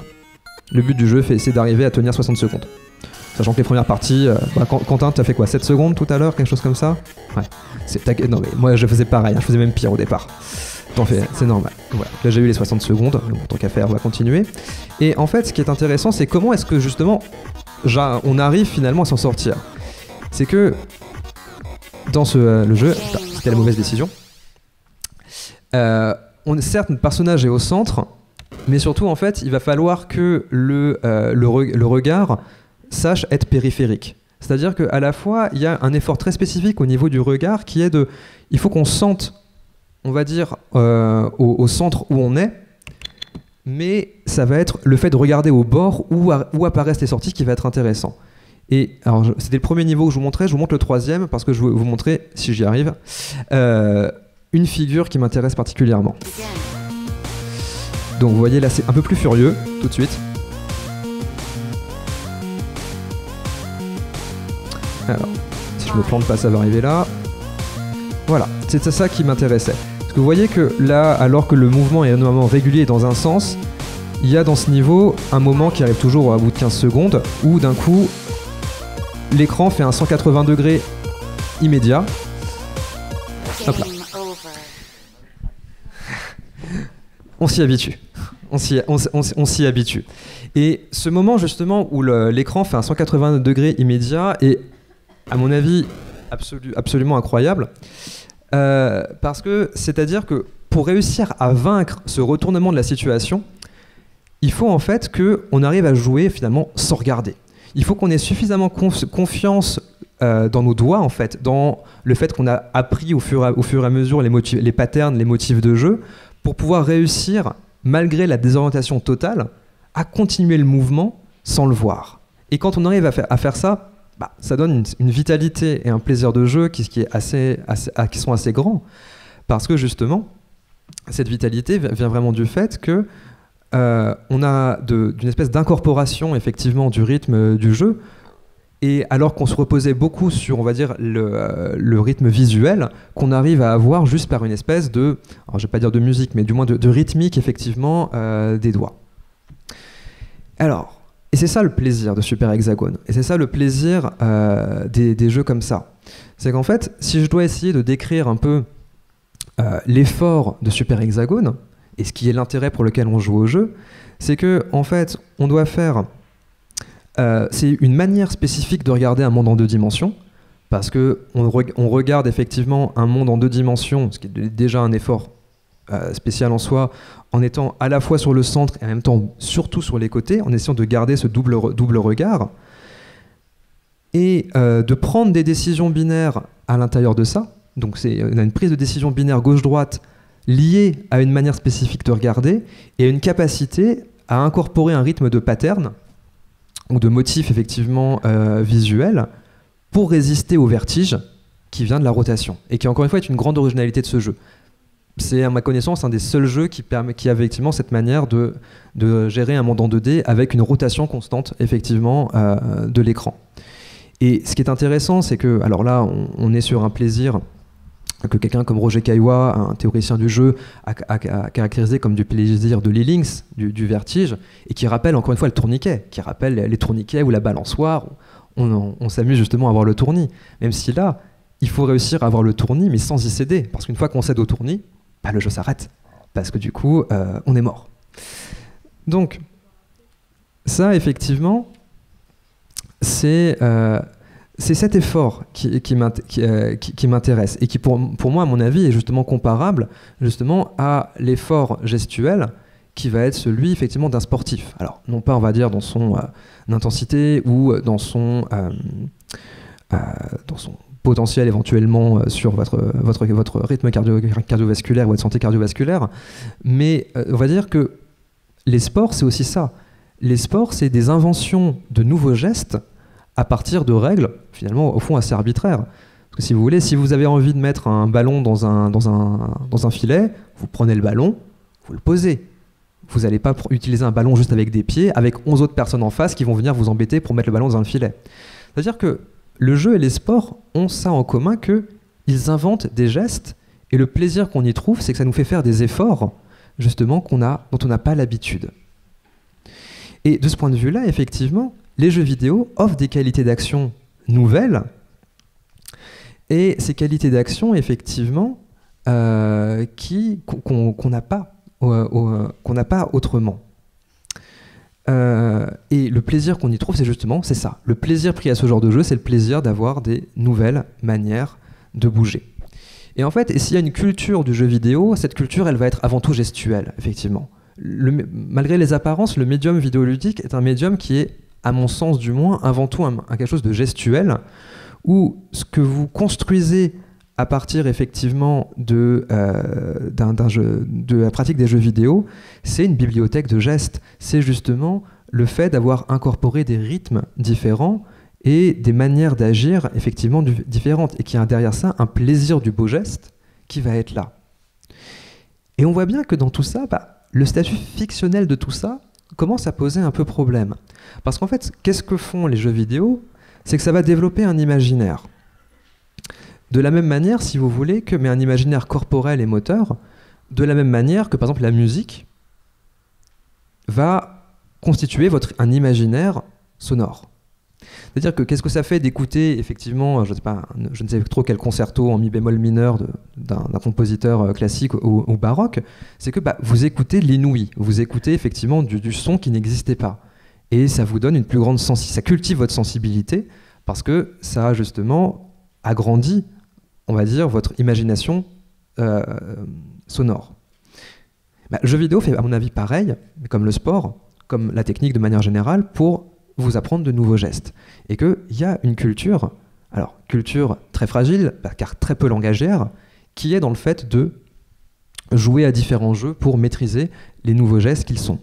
Le but du jeu, c'est d'arriver à tenir 60 secondes. Sachant que les premières parties, Quentin, t'as fait quoi, 7 secondes tout à l'heure, quelque chose comme ça ? Ouais. Non mais moi je faisais pareil, je faisais même pire au départ. C'est normal. Voilà. Là j'ai eu les 60 secondes, donc tant qu'à faire, on va continuer. Et en fait, ce qui est intéressant, c'est comment est-ce que justement on arrive finalement à s'en sortir. C'est que dans le jeu, c'était la mauvaise décision. Certes, notre personnage est au centre, mais surtout en fait, il va falloir que le regard sache être périphérique. C'est-à-dire qu'à la fois, il y a un effort très spécifique au niveau du regard qui est il faut qu'on sente, on va dire, au centre où on est, mais ça va être le fait de regarder au bord où apparaissent les sorties qui va être intéressant. Et alors, c'était le premier niveau que je vous montrais, je vous montre le 3e parce que je vais vous montrer, si j'y arrive, une figure qui m'intéresse particulièrement. Donc vous voyez là, c'est un peu plus furieux, tout de suite. Alors, si je me plante pas, ça va arriver là. Voilà, c'est ça qui m'intéressait. Parce que vous voyez que là, alors que le mouvement est normalement régulier dans un sens, il y a dans ce niveau un moment qui arrive toujours à bout de 15 secondes, où d'un coup, l'écran fait un 180 degrés immédiat. Hop là. On s'y habitue. on s'y habitue. Et ce moment justement où l'écran fait un 180 degrés immédiat est, à mon avis, absolument incroyable. Parce que, c'est-à-dire que pour réussir à vaincre ce retournement de la situation, il faut en fait qu'on arrive à jouer finalement sans regarder. Il faut qu'on ait suffisamment confiance dans nos doigts, en fait, dans le fait qu'on a appris au fur et à mesure les patterns, les motifs de jeu, pour pouvoir réussir, malgré la désorientation totale, à continuer le mouvement sans le voir. Et quand on arrive à faire ça, ça donne une vitalité et un plaisir de jeu qui sont assez grands. Parce que justement, cette vitalité vient vraiment du fait que on a d'une espèce d'incorporation effectivement du rythme du jeu, et alors qu'on se reposait beaucoup sur, on va dire, le rythme visuel, qu'on arrive à avoir juste par une espèce de, alors je vais pas dire de musique, mais du moins de rythmique effectivement des doigts. Alors, et c'est ça le plaisir de Super Hexagone, et c'est ça le plaisir des jeux comme ça. C'est qu'en fait, si je dois essayer de décrire un peu l'effort de Super Hexagone, et ce qui est l'intérêt pour lequel on joue au jeu, c'est que en fait, on doit faire... c'est une manière spécifique de regarder un monde en 2 dimensions, parce qu'on regarde effectivement un monde en 2 dimensions, ce qui est déjà un effort spécial en soi, en étant à la fois sur le centre et en même temps surtout sur les côtés, en essayant de garder ce double regard, et de prendre des décisions binaires à l'intérieur de ça. Donc on a une prise de décision binaire gauche-droite liée à une manière spécifique de regarder, et à une capacité à incorporer un rythme de pattern, ou de motifs effectivement visuels, pour résister au vertige qui vient de la rotation, et qui encore une fois est une grande originalité de ce jeu. C'est à ma connaissance un des seuls jeux qui a effectivement cette manière de gérer un monde en 2D avec une rotation constante effectivement de l'écran. Et ce qui est intéressant, c'est que, alors là on est sur un plaisir que quelqu'un comme Roger Caillois, un théoricien du jeu, a caractérisé comme du plaisir de l'e-lynx, du vertige, et qui rappelle encore une fois le tourniquet, qui rappelle les tourniquets ou la balançoire. On s'amuse justement à avoir le tournis, même si là, il faut réussir à avoir le tournis, mais sans y céder, parce qu'une fois qu'on cède au tournis, le jeu s'arrête, parce que du coup, on est mort. Donc, ça, effectivement, c'est cet effort qui m'intéresse, et qui pour moi à mon avis est justement comparable justement à l'effort gestuel qui va être celui effectivement d'un sportif. Alors non pas on va dire dans son intensité ou dans son potentiel éventuellement sur votre rythme cardiovasculaire ou votre santé cardiovasculaire, mais on va dire que les sports c'est aussi ça. Les sports c'est des inventions de nouveaux gestes à partir de règles, finalement, au fond, assez arbitraires. Parce que si vous voulez, si vous avez envie de mettre un ballon dans un filet, vous prenez le ballon, vous le posez. Vous n'allez pas utiliser un ballon juste avec des pieds, avec 11 autres personnes en face qui vont venir vous embêter pour mettre le ballon dans un filet. C'est-à-dire que le jeu et les sports ont ça en commun, qu'ils inventent des gestes, et le plaisir qu'on y trouve, c'est que ça nous fait faire des efforts, justement, dont on n'a pas l'habitude. Et de ce point de vue-là, effectivement, les jeux vidéo offrent des qualités d'action nouvelles, et ces qualités d'action, effectivement, qu'on n'a pas autrement. Et le plaisir qu'on y trouve, c'est ça. Le plaisir pris à ce genre de jeu, c'est le plaisir d'avoir des nouvelles manières de bouger. Et en fait, s'il y a une culture du jeu vidéo, cette culture, elle va être avant tout gestuelle, effectivement. Malgré les apparences, le médium vidéoludique est un médium qui est, à mon sens du moins, avant tout quelque chose de gestuel, où ce que vous construisez à partir effectivement de la pratique des jeux vidéo, c'est une bibliothèque de gestes. C'est justement le fait d'avoir incorporé des rythmes différents et des manières d'agir effectivement différentes, et qu'il y a derrière ça un plaisir du beau geste qui va être là. Et on voit bien que dans tout ça, le statut fictionnel de tout ça commence à poser un peu problème. Parce qu'en fait, qu'est-ce que font les jeux vidéo ? C'est que ça va développer un imaginaire. De la même manière, si vous voulez, mais un imaginaire corporel et moteur, de la même manière que, par exemple, la musique va constituer un imaginaire sonore. C'est-à-dire que qu'est-ce que ça fait d'écouter effectivement, je ne sais trop quel concerto en mi bémol mineur d'un compositeur classique ou baroque, c'est que vous écoutez l'inouï, vous écoutez effectivement du son qui n'existait pas. Et ça vous donne une plus grande sensibilité, ça cultive votre sensibilité parce que ça a justement agrandi, on va dire, votre imagination sonore. Le jeu vidéo fait à mon avis pareil, comme le sport, comme la technique de manière générale, pour vous apprendre de nouveaux gestes. Et qu'il y a une culture, alors culture très fragile, car très peu langagière, qui est dans le fait de jouer à différents jeux pour maîtriser les nouveaux gestes qu'ils sont.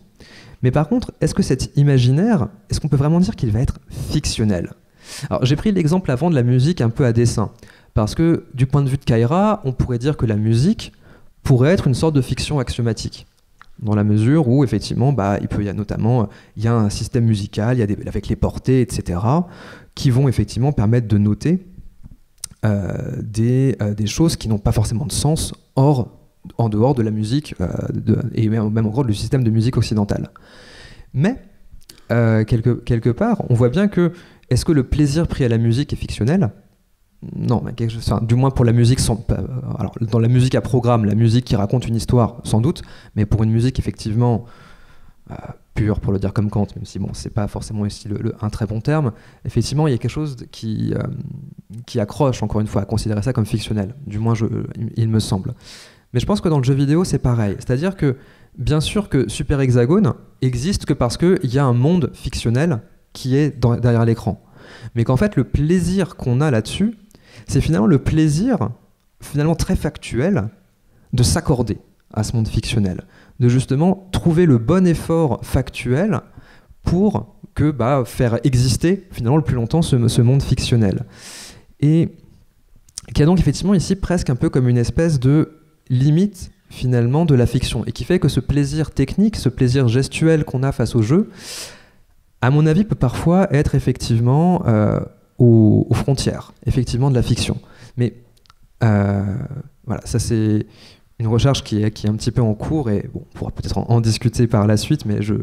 Mais par contre, est-ce que cet imaginaire, est-ce qu'on peut vraiment dire qu'il va être fictionnel? Alors j'ai pris l'exemple avant de la musique un peu à dessein, parce que du point de vue de Kaira, on pourrait dire que la musique pourrait être une sorte de fiction axiomatique. Dans la mesure où, effectivement, il y a un système musical, avec les portées, etc., qui vont effectivement permettre de noter des choses qui n'ont pas forcément de sens en dehors de la musique, et même en gros du système de musique occidentale. Mais, quelque part, on voit bien que, est-ce que le plaisir pris à la musique est fictionnel ? Non, du moins pour la musique, alors dans la musique à programme, la musique qui raconte une histoire, sans doute, mais pour une musique effectivement pure, pour le dire comme Kant, même si c'est pas forcément ici un très bon terme, effectivement il y a quelque chose qui accroche, encore une fois, à considérer ça comme fictionnel, du moins il me semble. Mais je pense que dans le jeu vidéo c'est pareil, c'est-à-dire que bien sûr que Super Hexagone existe que parce qu'il y a un monde fictionnel qui est derrière l'écran, mais qu'en fait le plaisir qu'on a là-dessus, c'est finalement le plaisir, finalement très factuel, de s'accorder à ce monde fictionnel, de justement trouver le bon effort factuel pour faire exister finalement le plus longtemps ce monde fictionnel. Et qui a donc effectivement ici presque un peu comme une espèce de limite finalement de la fiction, et qui fait que ce plaisir technique, ce plaisir gestuel qu'on a face au jeu, à mon avis peut parfois être effectivement aux frontières, effectivement, de la fiction. Mais voilà, ça c'est une recherche qui est un petit peu en cours, et on pourra peut-être en discuter par la suite, mais je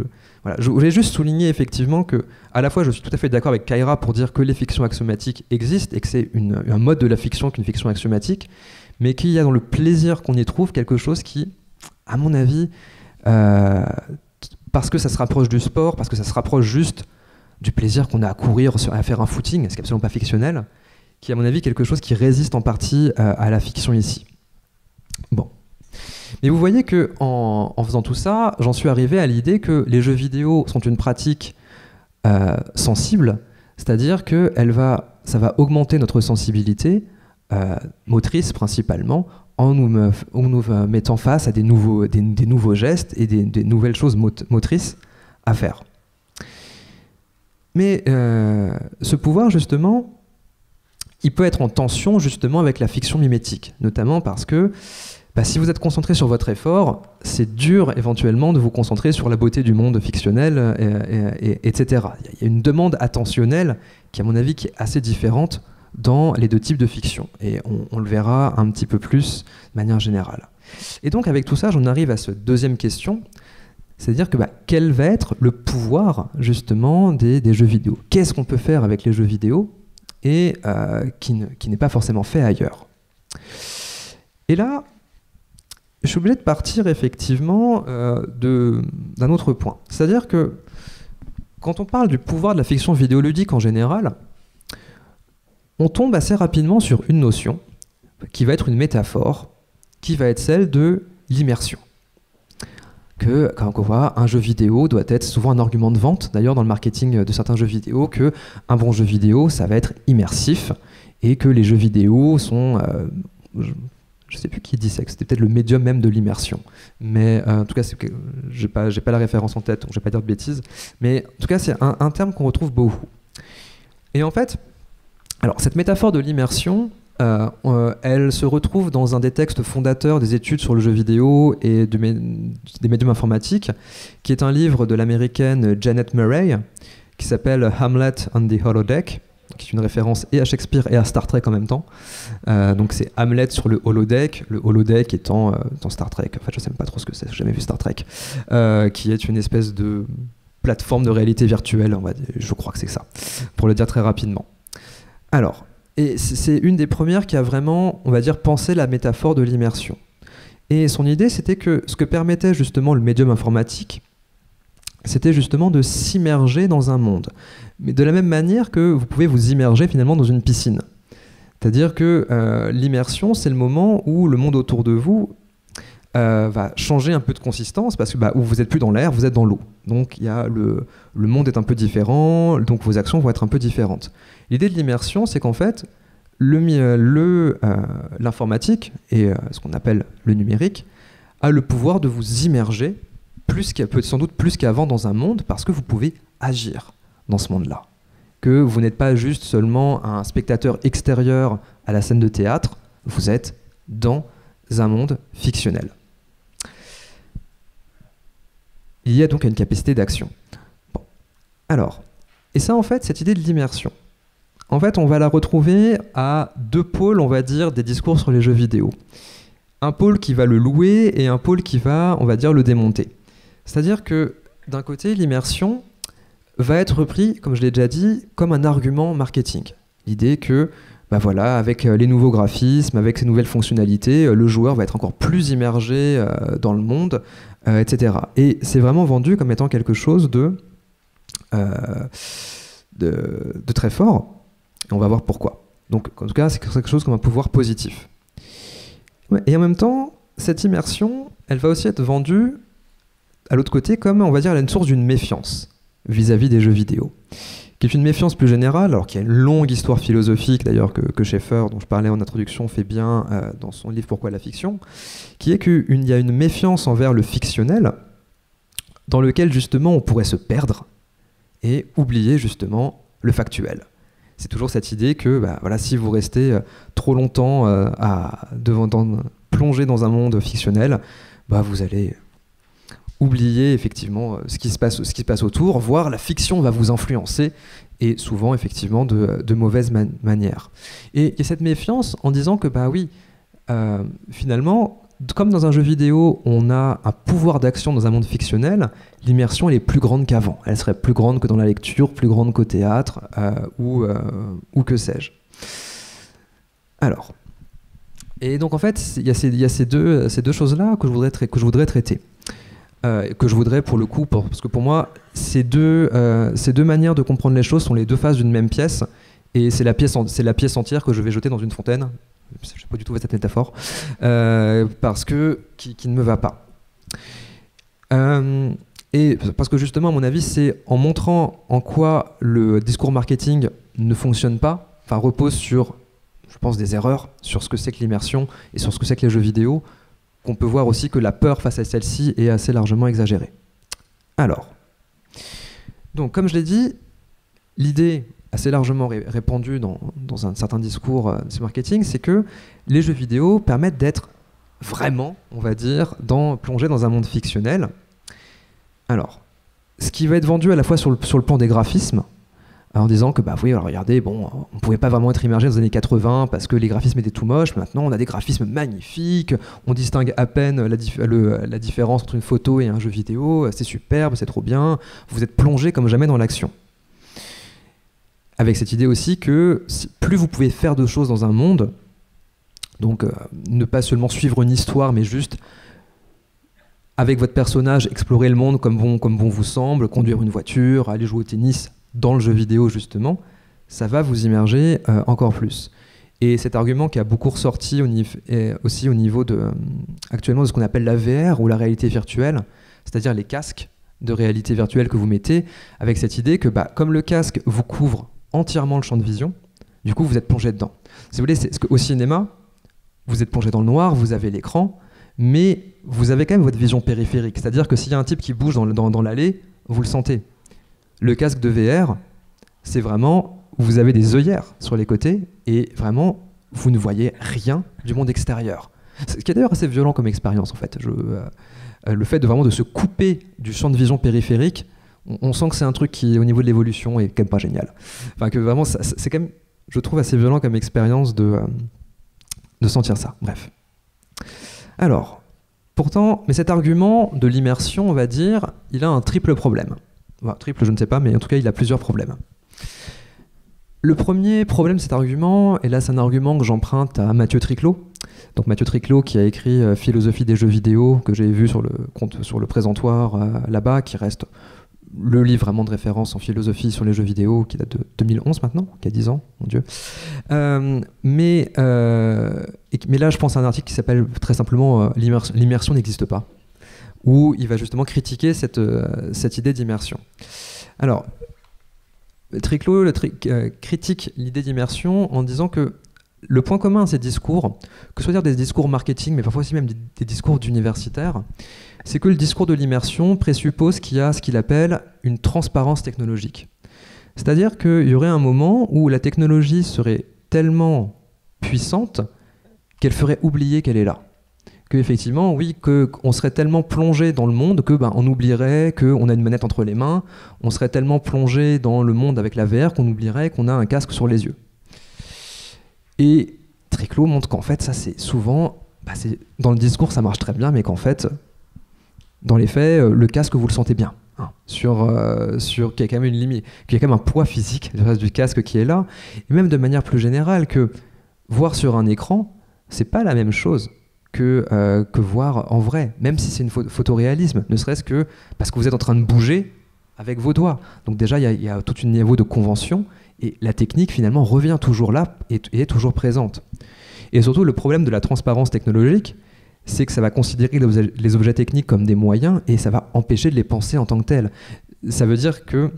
voulais juste souligner effectivement que, à la fois je suis tout à fait d'accord avec Kaira pour dire que les fictions axiomatiques existent, et que c'est un mode de la fiction qu'une fiction axiomatique, mais qu'il y a dans le plaisir qu'on y trouve quelque chose qui, à mon avis, parce que ça se rapproche du sport, parce que ça se rapproche juste du plaisir qu'on a à courir, à faire un footing, ce qui n'est absolument pas fictionnel, qui est à mon avis quelque chose qui résiste en partie à la fiction ici. Bon. Mais vous voyez qu'en faisant tout ça, j'en suis arrivé à l'idée que les jeux vidéo sont une pratique sensible, c'est-à-dire que ça va augmenter notre sensibilité, motrice principalement, en nous mettant face à des nouveaux gestes et des nouvelles choses motrices à faire. Mais ce pouvoir, justement, il peut être en tension justement avec la fiction mimétique, notamment parce que si vous êtes concentré sur votre effort, c'est dur éventuellement de vous concentrer sur la beauté du monde fictionnel, etc. Il y a une demande attentionnelle qui, à mon avis, qui est assez différente dans les deux types de fiction. Et on le verra un petit peu plus de manière générale. Et donc, avec tout ça, j'en arrive à cette deuxième question, c'est-à-dire que quel va être le pouvoir, justement, des jeux vidéo? Qu'est-ce qu'on peut faire avec les jeux vidéo et qui n'est pas forcément fait ailleurs? Et là, je suis obligé de partir effectivement d'un autre point. C'est-à-dire que quand on parle du pouvoir de la fiction vidéoludique en général, on tombe assez rapidement sur une notion qui va être une métaphore, qui va être celle de l'immersion. Que, quand on voit, un jeu vidéo doit être souvent un argument de vente, d'ailleurs dans le marketing de certains jeux vidéo, qu'un bon jeu vidéo, ça va être immersif, et que les jeux vidéo sont... je ne sais plus qui dit ça, que c'était peut-être le médium même de l'immersion. Mais en tout cas, j'ai pas la référence en tête, donc je ne vais pas dire de bêtises. Mais en tout cas, c'est un terme qu'on retrouve beaucoup. Et en fait, alors, cette métaphore de l'immersion, elle se retrouve dans un des textes fondateurs des études sur le jeu vidéo et des médiums informatiques, qui est un livre de l'américaine Janet Murray, qui s'appelle Hamlet on the Holodeck, qui est une référence et à Shakespeare et à Star Trek en même temps. Donc c'est Hamlet sur le holodeck étant dans Star Trek, en fait je sais même pas trop ce que c'est, j'ai jamais vu Star Trek, qui est une espèce de plateforme de réalité virtuelle, je crois que c'est ça. pour le dire très rapidement. Alors, et c'est une des premières qui a vraiment, on va dire, pensé la métaphore de l'immersion. Et son idée, c'était que ce que permettait justement le médium informatique, c'était justement de s'immerger dans un monde. Mais de la même manière que vous pouvez vous immerger finalement dans une piscine. C'est-à-dire que l'immersion, c'est le moment où le monde autour de vous va changer un peu de consistance, parce que où vous n'êtes plus dans l'air, vous êtes dans l'eau. Donc le monde est un peu différent, donc vos actions vont être un peu différentes. L'idée de l'immersion, c'est qu'en fait, l'informatique, et ce qu'on appelle le numérique, a le pouvoir de vous immerger, sans doute plus qu'avant dans un monde, parce que vous pouvez agir dans ce monde-là. Que vous n'êtes pas juste seulement un spectateur extérieur à la scène de théâtre, vous êtes dans un monde fictionnel. Il y a donc une capacité d'action. Bon. Alors, et ça en fait, cette idée de l'immersion, en fait, on va la retrouver à deux pôles, on va dire, des discours sur les jeux vidéo. Un pôle qui va le louer et un pôle qui va, on va dire, le démonter. C'est-à-dire que, d'un côté, l'immersion va être repris, comme je l'ai déjà dit, comme un argument marketing. L'idée que, voilà, avec les nouveaux graphismes, avec ces nouvelles fonctionnalités, le joueur va être encore plus immergé dans le monde, etc. Et c'est vraiment vendu comme étant quelque chose de très fort. Et on va voir pourquoi. Donc, en tout cas, c'est quelque chose comme un pouvoir positif. Et en même temps, cette immersion, elle va aussi être vendue, à l'autre côté, comme, on va dire, une source d'une méfiance vis-à-vis des jeux vidéo, qui est une méfiance plus générale, alors qu'il y a une longue histoire philosophique, d'ailleurs, que Schaeffer, dont je parlais en introduction, fait bien dans son livre « Pourquoi la fiction ?», qui est qu'il y a une méfiance envers le fictionnel, dans lequel, justement, on pourrait se perdre et oublier, justement, le factuel. C'est toujours cette idée que si vous restez trop longtemps plongé dans un monde fictionnel, vous allez oublier effectivement ce qui se passe autour, voire la fiction va vous influencer, et souvent effectivement de mauvaise manière. Et il y a cette méfiance en disant que finalement, comme dans un jeu vidéo, on a un pouvoir d'action dans un monde fictionnel, l'immersion elle est plus grande qu'avant. Elle serait plus grande que dans la lecture, plus grande qu'au théâtre, ou que sais-je. Alors, et donc en fait, il y a ces deux choses-là que je voudrais traiter. Que je voudrais pour le coup, parce que pour moi, ces deux manières de comprendre les choses sont les deux faces d'une même pièce, et c'est la pièce entière que je vais jeter dans une fontaine. Je ne sais pas du tout cette métaphore, parce que qui ne me va pas. Et parce que justement, à mon avis, c'est en montrant en quoi le discours marketing ne fonctionne pas, repose sur, je pense, des erreurs sur ce que c'est que l'immersion et sur ce que c'est que les jeux vidéo, qu'on peut voir aussi que la peur face à celle-ci est assez largement exagérée. Alors, donc comme je l'ai dit, l'idée assez largement répandue dans un certain discours de marketing, c'est que les jeux vidéo permettent d'être vraiment, on va dire, plongés dans un monde fictionnel. Alors, ce qui va être vendu à la fois sur le plan des graphismes, en disant que oui, alors regardez, on ne pouvait pas vraiment être immergé dans les années 80 parce que les graphismes étaient tout moches. Maintenant, on a des graphismes magnifiques, on distingue à peine la différence entre une photo et un jeu vidéo, c'est superbe, c'est trop bien, vous êtes plongé comme jamais dans l'action. Avec cette idée aussi que plus vous pouvez faire de choses dans un monde, donc ne pas seulement suivre une histoire, mais juste avec votre personnage explorer le monde comme bon vous semble, conduire une voiture, aller jouer au tennis dans le jeu vidéo justement, ça va vous immerger encore plus. Et cet argument qui a beaucoup ressorti aussi au niveau actuellement de ce qu'on appelle la VR ou la réalité virtuelle, c'est-à-dire les casques de réalité virtuelle que vous mettez, avec cette idée que comme le casque vous couvre entièrement le champ de vision, du coup vous êtes plongé dedans. Si vous voulez, c'est qu'au cinéma, vous êtes plongé dans le noir, vous avez l'écran, mais vous avez quand même votre vision périphérique, c'est-à-dire que s'il y a un type qui bouge dans l'allée, vous le sentez. Le casque de VR, c'est vraiment, vous avez des œillères sur les côtés et vraiment, vous ne voyez rien du monde extérieur. Ce qui est d'ailleurs assez violent comme expérience en fait. Le fait de se couper du champ de vision périphérique, on sent que c'est un truc qui, au niveau de l'évolution, est quand même pas génial. Enfin, que vraiment, c'est quand même, je trouve, assez violent comme expérience de sentir ça. Bref. Alors, pourtant, mais cet argument de l'immersion, on va dire, il a un triple problème. Triple, je ne sais pas, mais en tout cas, il a plusieurs problèmes. Le premier problème de cet argument, et là c'est un argument que j'emprunte à Mathieu Triclot. Donc Mathieu Triclot qui a écrit Philosophie des jeux vidéo, que j'ai vu sur le présentoir là-bas, qui reste le livre vraiment de référence en philosophie sur les jeux vidéo, qui date de 2011 maintenant, qui a 10 ans, mon Dieu. Mais là je pense à un article qui s'appelle très simplement L'immersion n'existe pas, où il va justement critiquer cette idée d'immersion. Alors, Triclot critique l'idée d'immersion en disant que le point commun à ces discours, que ce soit des discours marketing, mais parfois aussi même des discours d'universitaires, c'est que le discours de l'immersion présuppose qu'il y a ce qu'il appelle une transparence technologique. C'est-à-dire qu'il y aurait un moment où la technologie serait tellement puissante qu'elle ferait oublier qu'elle est là. Qu'effectivement, oui, qu'on serait tellement plongé dans le monde on oublierait qu'on a une manette entre les mains, on serait tellement plongé dans le monde avec la VR qu'on oublierait qu'on a un casque sur les yeux. Et Triclot montre qu'en fait, ça c'est souvent, dans le discours ça marche très bien, mais qu'en fait, dans les faits, le casque vous le sentez bien. Qu'il y a quand même une limite, qu'il y a quand même un poids physique du casque qui est là, et même de manière plus générale, que voir sur un écran, c'est pas la même chose que voir en vrai, même si c'est une photoréalisme, ne serait-ce que parce que vous êtes en train de bouger avec vos doigts. Donc déjà, il y a tout un niveau de convention, et la technique finalement revient toujours là et est toujours présente. Et surtout, le problème de la transparence technologique, c'est que ça va considérer les objets techniques comme des moyens et ça va empêcher de les penser en tant que tels. Ça veut dire que...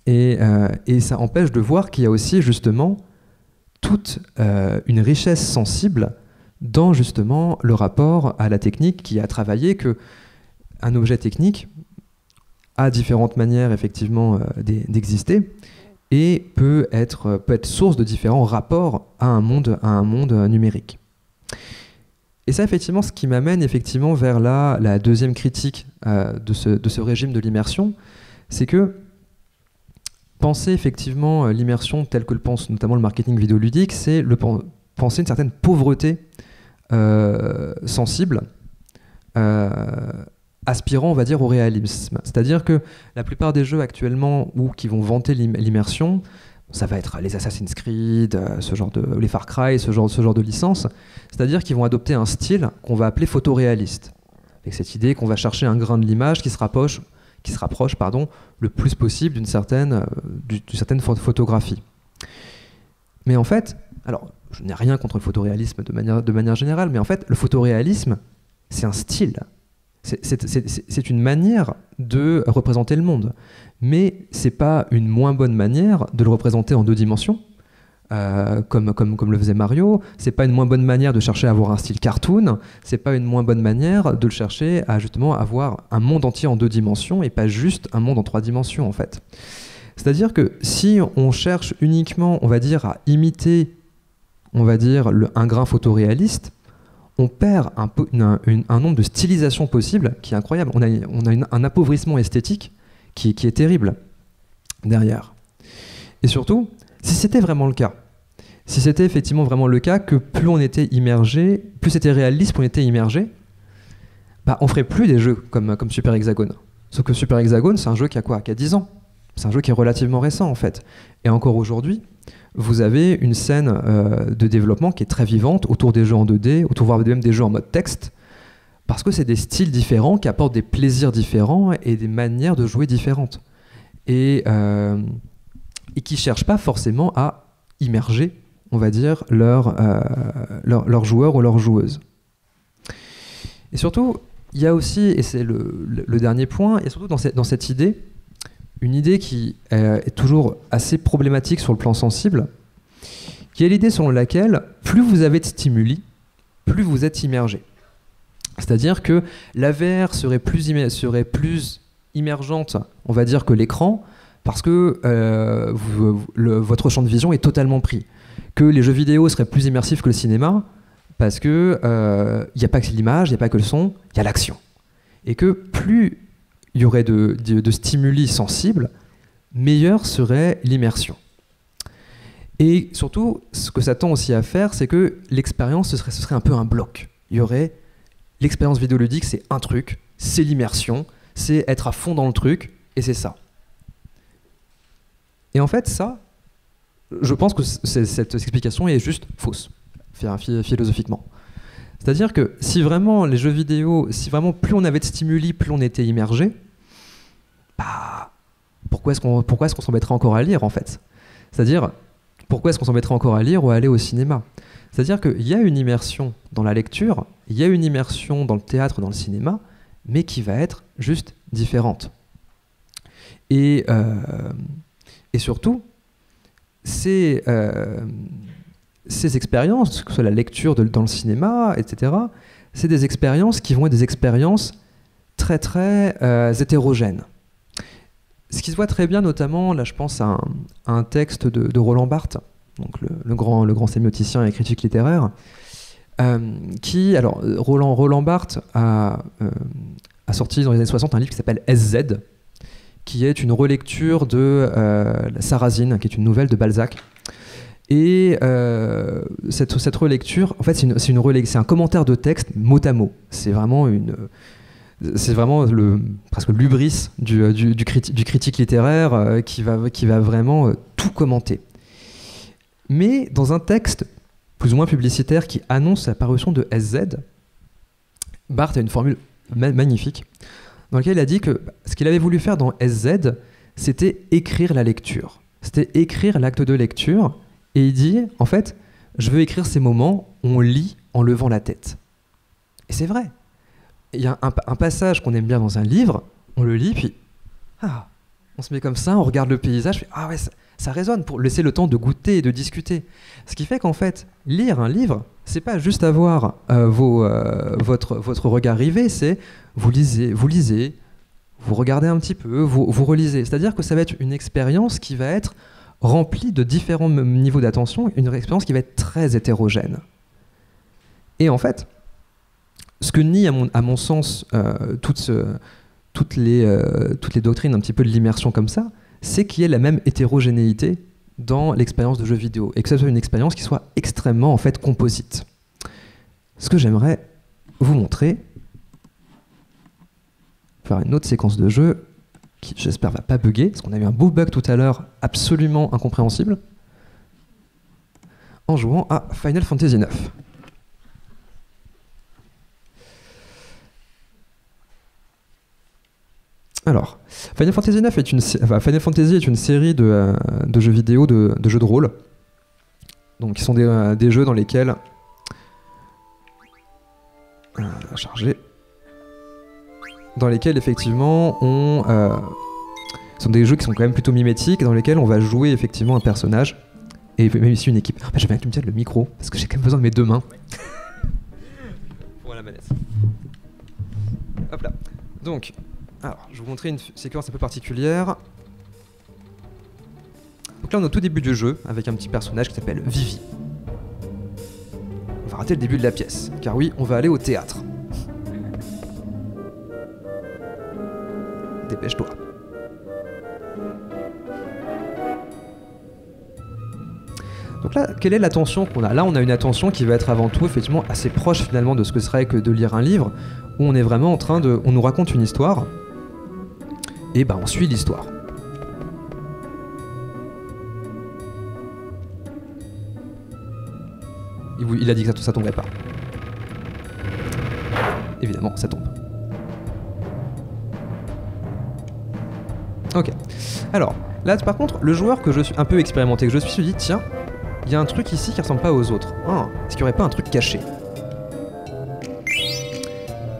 Et ça empêche de voir qu'il y a aussi justement toute une richesse sensible dans justement le rapport à la technique qui a travaillé qu'un objet technique a différentes manières effectivement d'exister et peut être source de différents rapports à un monde numérique. Et ça, effectivement, ce qui m'amène effectivement vers la deuxième critique de ce régime de l'immersion, c'est que penser effectivement l'immersion telle que le pense notamment le marketing vidéoludique, c'est penser une certaine pauvreté sensible, aspirant, on va dire, au réalisme. C'est-à-dire que la plupart des jeux actuellement qui vont vanter l'immersion, ça va être les Assassin's Creed, les Far Cry, ce genre de licence. C'est-à-dire qu'ils vont adopter un style qu'on va appeler photoréaliste. Avec cette idée qu'on va chercher un grain de l'image qui se rapproche le plus possible d'une certaine photographie. Mais en fait, alors je n'ai rien contre le photoréalisme de manière générale, mais en fait, le photoréalisme, c'est un style. C'est une manière de représenter le monde. Mais c'est pas une moins bonne manière de le représenter en 2 dimensions, comme le faisait Mario. C'est pas une moins bonne manière de chercher à avoir un style cartoon. C'est pas une moins bonne manière de le chercher à justement avoir un monde entier en 2 dimensions et pas juste un monde en 3 dimensions en fait. C'est-à-dire que si on cherche uniquement, on va dire, à imiter, on va dire, un grain photoréaliste, on perd un nombre de stylisations possibles qui est incroyable. On a un appauvrissement esthétique qui est terrible derrière. Et surtout, si c'était vraiment le cas, si c'était effectivement vraiment le cas que plus on était immergé, plus c'était réaliste, plus on était immergé, on ferait plus des jeux comme Super Hexagone. Sauf que Super Hexagone, c'est un jeu qui a 10 ans. C'est un jeu qui est relativement récent en fait. Et encore aujourd'hui, vous avez une scène de développement qui est très vivante autour des jeux en 2D, autour voire même des jeux en mode texte, parce que c'est des styles différents qui apportent des plaisirs différents et des manières de jouer différentes. Et qui ne cherchent pas forcément à immerger, on va dire, leurs joueurs ou leurs joueuses. Et surtout, il y a aussi, et c'est le dernier point, et surtout dans cette idée, une idée qui est toujours assez problématique sur le plan sensible, qui est l'idée selon laquelle plus vous avez de stimuli, plus vous êtes immergé. C'est-à-dire que la VR serait plus immergente, on va dire, que l'écran, parce que votre champ de vision est totalement pris. Que les jeux vidéo seraient plus immersifs que le cinéma, parce que y a pas que l'image, il n'y a pas que le son, il y a l'action. Et que plus il y aurait de stimuli sensibles, meilleure serait l'immersion. Et surtout, ce que ça tend aussi à faire, c'est que l'expérience, ce serait un peu un bloc. Il y aurait l'expérience vidéoludique, c'est un truc, c'est l'immersion, c'est être à fond dans le truc, et c'est ça. Et en fait, ça, je pense que cette explication est juste fausse, philosophiquement. C'est-à-dire que si vraiment les jeux vidéo, si vraiment plus on avait de stimuli, plus on était immergé, bah, pourquoi est-ce qu'on s'embêterait encore à lire en fait? C'est-à-dire, pourquoi est-ce qu'on s'embêterait encore à lire ou à aller au cinéma? C'est-à-dire qu'il y a une immersion dans la lecture, il y a une immersion dans le théâtre, dans le cinéma, mais qui va être juste différente. Et surtout, ces expériences, que ce soit la lecture dans le cinéma, etc., c'est des expériences qui vont être des expériences très très hétérogènes. Ce qui se voit très bien, notamment, là je pense à un texte de Roland Barthes, donc le grand sémioticien et critique littéraire, Roland Barthes a sorti dans les années 60 un livre qui s'appelle SZ, qui est une relecture de Sarrasine, qui est une nouvelle de Balzac. Et cette relecture, en fait, c'est un commentaire de texte mot à mot. C'est vraiment presque l'hubris du critique littéraire qui va vraiment tout commenter. Mais dans un texte plus ou moins publicitaire qui annonce la parution de SZ, Barthes a une formule magnifique dans laquelle il a dit que ce qu'il avait voulu faire dans SZ, c'était écrire la lecture. C'était écrire l'acte de lecture. Et il dit, en fait, je veux écrire ces moments où on lit en levant la tête. Et c'est vrai. Il y a un passage qu'on aime bien dans un livre, on le lit, puis on se met comme ça, on regarde le paysage, puis ouais, ça résonne pour laisser le temps de goûter et de discuter. Ce qui fait qu'en fait, lire un livre, c'est pas juste avoir votre regard rivé, c'est vous lisez, vous regardez un petit peu, vous relisez. C'est-à-dire que ça va être une expérience qui va être remplie de différents niveaux d'attention, une expérience qui va être très hétérogène. Et en fait, ce que nie à mon sens toutes les doctrines un petit peu de l'immersion comme ça, c'est qu'il y ait la même hétérogénéité dans l'expérience de jeu vidéo, et que ce soit une expérience qui soit extrêmement en fait composite. Ce que j'aimerais vous montrer, faire une autre séquence de jeu qui, j'espère, va pas bugger, parce qu'on a eu un beau bug tout à l'heure absolument incompréhensible, en jouant à Final Fantasy IX. Alors, Final Fantasy est une série de jeux vidéo, de jeux de rôle, donc qui sont des jeux dans lesquels effectivement ce sont des jeux qui sont quand même plutôt mimétiques, dans lesquels on va jouer effectivement un personnage et même ici une équipe. J'avais bien que tu me tiennes le micro parce que j'ai quand même besoin de mes deux mains pour la manette. Hop là. Donc, alors, je vais vous montrer une séquence un peu particulière. Donc là, on est au tout début du jeu, avec un petit personnage qui s'appelle Vivi. On va rater le début de la pièce, car oui, on va aller au théâtre. Dépêche-toi. Donc là, quelle est l'attention qu'on a? Là, on a une attention qui va être avant tout, effectivement, assez proche finalement de ce que serait que de lire un livre, où on est vraiment en train de... On nous raconte une histoire, et on suit l'histoire. Il a dit que ça tomberait pas. Évidemment, ça tombe. Ok. Alors, là, par contre, le joueur que je suis un peu expérimenté, que je suis, se dit, tiens, il y a un truc ici qui ressemble pas aux autres. Est-ce qu'il n'y aurait pas un truc caché?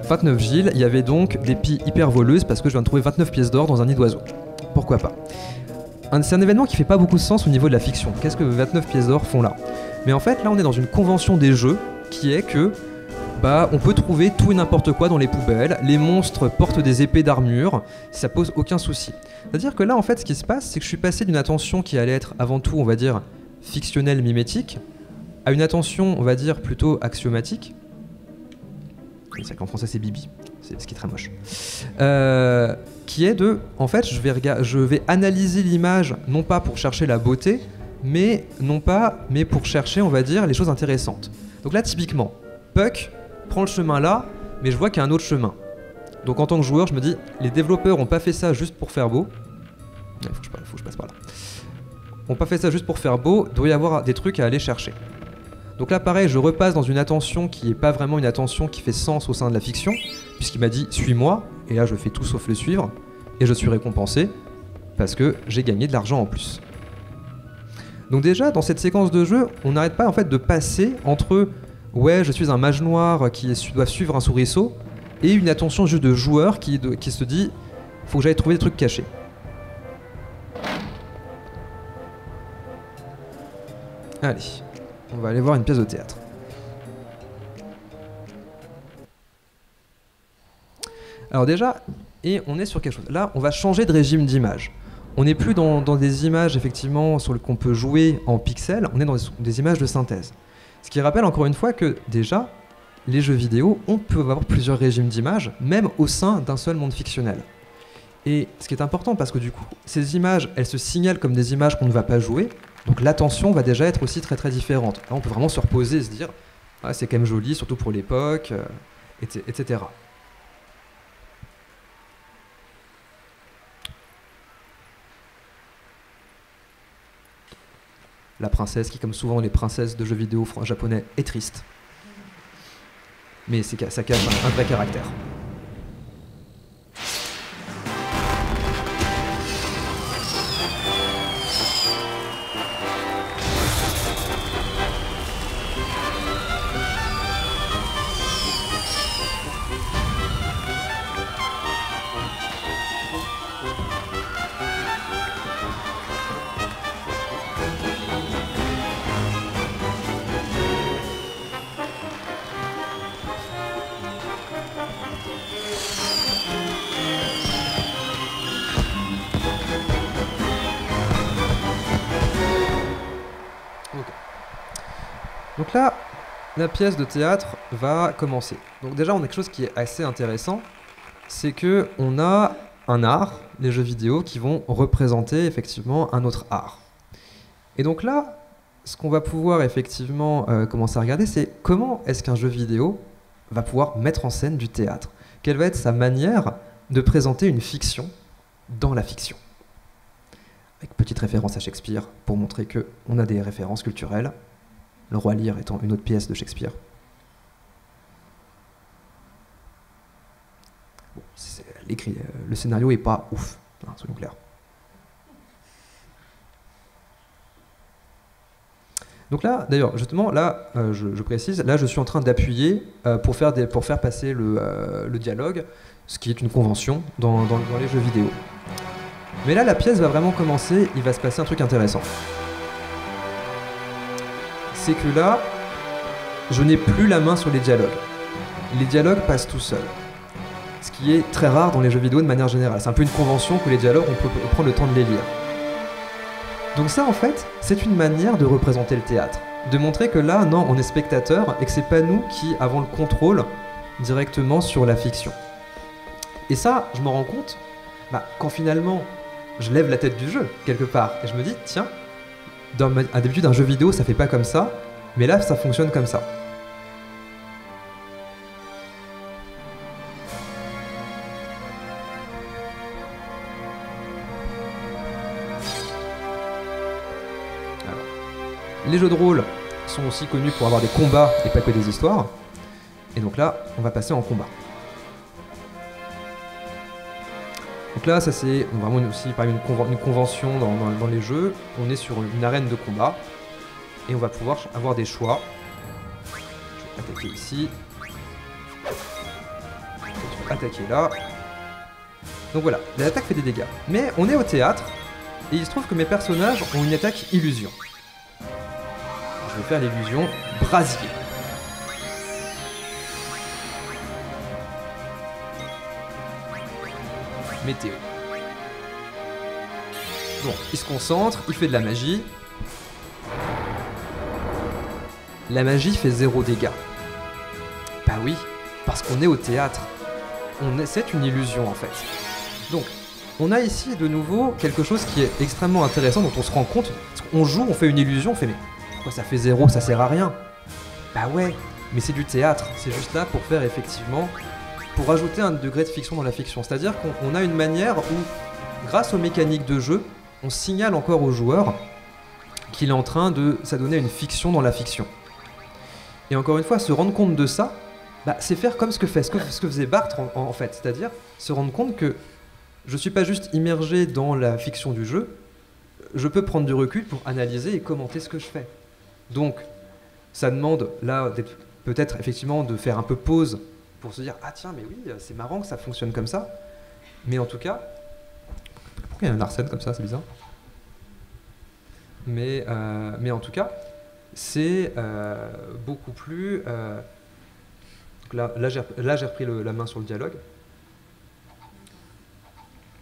29 Gilles, il y avait donc des pies hyper voleuses parce que je viens de trouver 29 pièces d'or dans un nid d'oiseau. Pourquoi pas? C'est un événement qui fait pas beaucoup de sens au niveau de la fiction. Qu'est-ce que 29 pièces d'or font là? Mais en fait, là, on est dans une convention des jeux qui est que on peut trouver tout et n'importe quoi dans les poubelles. Les monstres portent des épées d'armure, ça pose aucun souci. C'est-à-dire que là, en fait, ce qui se passe, c'est que je suis passé d'une attention qui allait être avant tout, on va dire, fictionnelle, mimétique, à une attention, on va dire, plutôt axiomatique. C'est vrai qu'en français, c'est Bibi, c'est ce qui est très moche. Qui est de, en fait, je vais analyser l'image, non pas pour chercher la beauté, mais pour chercher, on va dire, les choses intéressantes. Donc là, typiquement, Puck prend le chemin là, mais je vois qu'il y a un autre chemin. Donc en tant que joueur, je me dis, les développeurs n'ont pas fait ça juste pour faire beau. Il faut que je passe par là. n'ont pas fait ça juste pour faire beau, il doit y avoir des trucs à aller chercher. Donc là pareil, je repasse dans une attention qui n'est pas vraiment une attention qui fait sens au sein de la fiction, puisqu'il m'a dit « suis-moi », et là je fais tout sauf le suivre, et je suis récompensé, parce que j'ai gagné de l'argent en plus. Donc déjà, dans cette séquence de jeu, on n'arrête pas en fait de passer entre « ouais, je suis un mage noir qui doit suivre un soubresaut », et une attention juste de joueur qui se dit « faut que j'aille trouver des trucs cachés ». Allez, on va aller voir une pièce de théâtre. Alors déjà, et on est sur quelque chose. Là, on va changer de régime d'image. On n'est plus dans des images effectivement sur lesquelles on peut jouer en pixels, on est dans des images de synthèse. Ce qui rappelle encore une fois que déjà, les jeux vidéo, on peut avoir plusieurs régimes d'images, même au sein d'un seul monde fictionnel. Et ce qui est important, parce que du coup, ces images, elles se signalent comme des images qu'on ne va pas jouer, donc l'attention va déjà être aussi très très différente. Là, on peut vraiment se reposer et se dire ah, c'est quand même joli, surtout pour l'époque, etc. La princesse, qui comme souvent les princesses de jeux vidéo japonais, est triste. Mais ça cache un vrai caractère. Donc là, la pièce de théâtre va commencer. Donc déjà, on a quelque chose qui est assez intéressant, c'est que on a un art, les jeux vidéo, qui vont représenter effectivement un autre art. Et donc là, ce qu'on va pouvoir effectivement commencer à regarder, c'est comment est-ce qu'un jeu vidéo va pouvoir mettre en scène du théâtre. Quelle va être sa manière de présenter une fiction dans la fiction. Avec petite référence à Shakespeare, pour montrer qu'on a des références culturelles. Le Roi Lear étant une autre pièce de Shakespeare. Bon, le scénario est pas ouf, hein, soyons clairs. Donc là, d'ailleurs, justement, là, je précise, là, je suis en train d'appuyer pour faire passer le dialogue, ce qui est une convention dans les jeux vidéo. Mais là, la pièce va vraiment commencer, il va se passer un truc intéressant. C'est que là, je n'ai plus la main sur les dialogues. Les dialogues passent tout seuls. Ce qui est très rare dans les jeux vidéo de manière générale. C'est un peu une convention que les dialogues, on peut prendre le temps de les lire. Donc ça, en fait, c'est une manière de représenter le théâtre. De montrer que là, non, on est spectateur et que c'est pas nous qui avons le contrôle directement sur la fiction. Et ça, je m'en rends compte quand finalement, je lève la tête du jeu, quelque part, et je me dis, tiens, à début d'un jeu vidéo, ça fait pas comme ça, mais là, ça fonctionne comme ça. Alors, les jeux de rôle sont aussi connus pour avoir des combats et pas que des histoires. Et donc là, on va passer en combat. Donc là, ça c'est vraiment aussi une convention dans les jeux. On est sur une arène de combat et on va pouvoir avoir des choix. Je vais attaquer ici. Je vais attaquer là. Donc voilà, l'attaque fait des dégâts. Mais on est au théâtre et il se trouve que mes personnages ont une attaque illusion. Je vais faire l'illusion brasier. Météo. Bon, il se concentre, il fait de la magie. La magie fait 0 dégâts. Bah oui, parce qu'on est au théâtre. C'est une illusion en fait. Donc, on a ici de nouveau quelque chose qui est extrêmement intéressant dont on se rend compte. On joue, on fait une illusion, on fait mais pourquoi ça fait 0, ça sert à rien? Bah ouais, mais c'est du théâtre. C'est juste là pour faire effectivement... pour ajouter un degré de fiction dans la fiction. C'est-à-dire qu'on a une manière où, grâce aux mécaniques de jeu, on signale encore aux joueurs qu'il est en train de s'adonner à une fiction dans la fiction. Et encore une fois, se rendre compte de ça, c'est faire comme ce que faisait Barthes en fait, c'est-à-dire se rendre compte que je ne suis pas juste immergé dans la fiction du jeu, je peux prendre du recul pour analyser et commenter ce que je fais. Donc, ça demande là peut-être effectivement de faire un peu pause pour se dire « Ah tiens, mais oui, c'est marrant que ça fonctionne comme ça. » Mais en tout cas, pourquoi il y a un Arsène comme ça, c'est bizarre. Mais en tout cas, c'est beaucoup plus... Là j'ai repris la main sur le dialogue.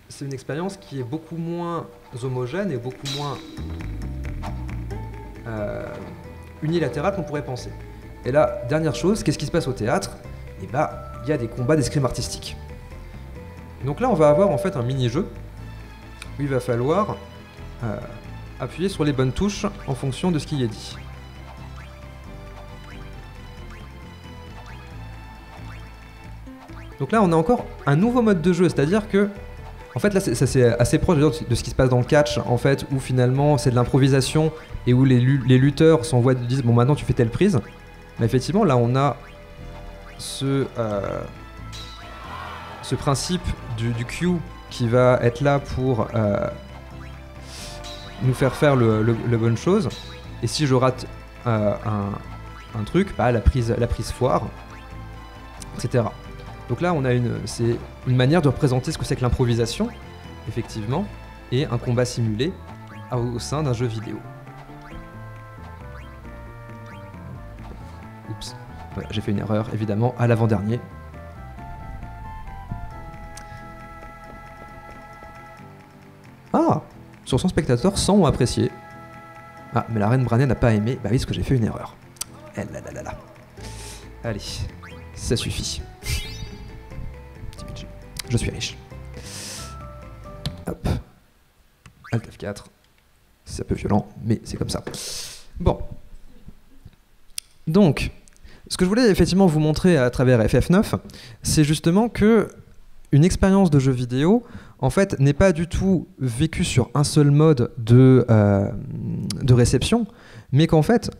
C'est une expérience qui est beaucoup moins homogène et beaucoup moins unilatérale qu'on pourrait penser. Et là, dernière chose, qu'est-ce qui se passe au théâtre ? Eh ben, il y a des combats d'escrime artistique. Donc là, on va avoir en fait un mini-jeu où il va falloir appuyer sur les bonnes touches en fonction de ce qui est dit. Donc là, on a encore un nouveau mode de jeu, c'est-à-dire que, en fait, là, ça c'est assez proche de ce qui se passe dans le catch, en fait, où finalement c'est de l'improvisation et où les lutteurs s'envoient, disent bon, maintenant tu fais telle prise. Mais effectivement, là, on a ce principe du cue qui va être là pour nous faire la bonne chose. Et si je rate un truc, la prise foire, etc. Donc là, c'est une manière de représenter ce que c'est que l'improvisation, effectivement, et un combat simulé au sein d'un jeu vidéo. Oups, voilà, j'ai fait une erreur, évidemment, à l'avant-dernier. Ah, sur 100 spectateurs, 100 ont apprécié. Ah, mais la reine Brannet n'a pas aimé, bah oui, parce que j'ai fait une erreur. Eh là là là là. Allez, ça suffit. Je suis riche. Hop. Alt F4. C'est un peu violent, mais c'est comme ça. Bon. Donc, ce que je voulais effectivement vous montrer à travers FF9, c'est justement que une expérience de jeu vidéo, en fait, n'est pas du tout vécue sur un seul mode de réception, mais qu'en fait,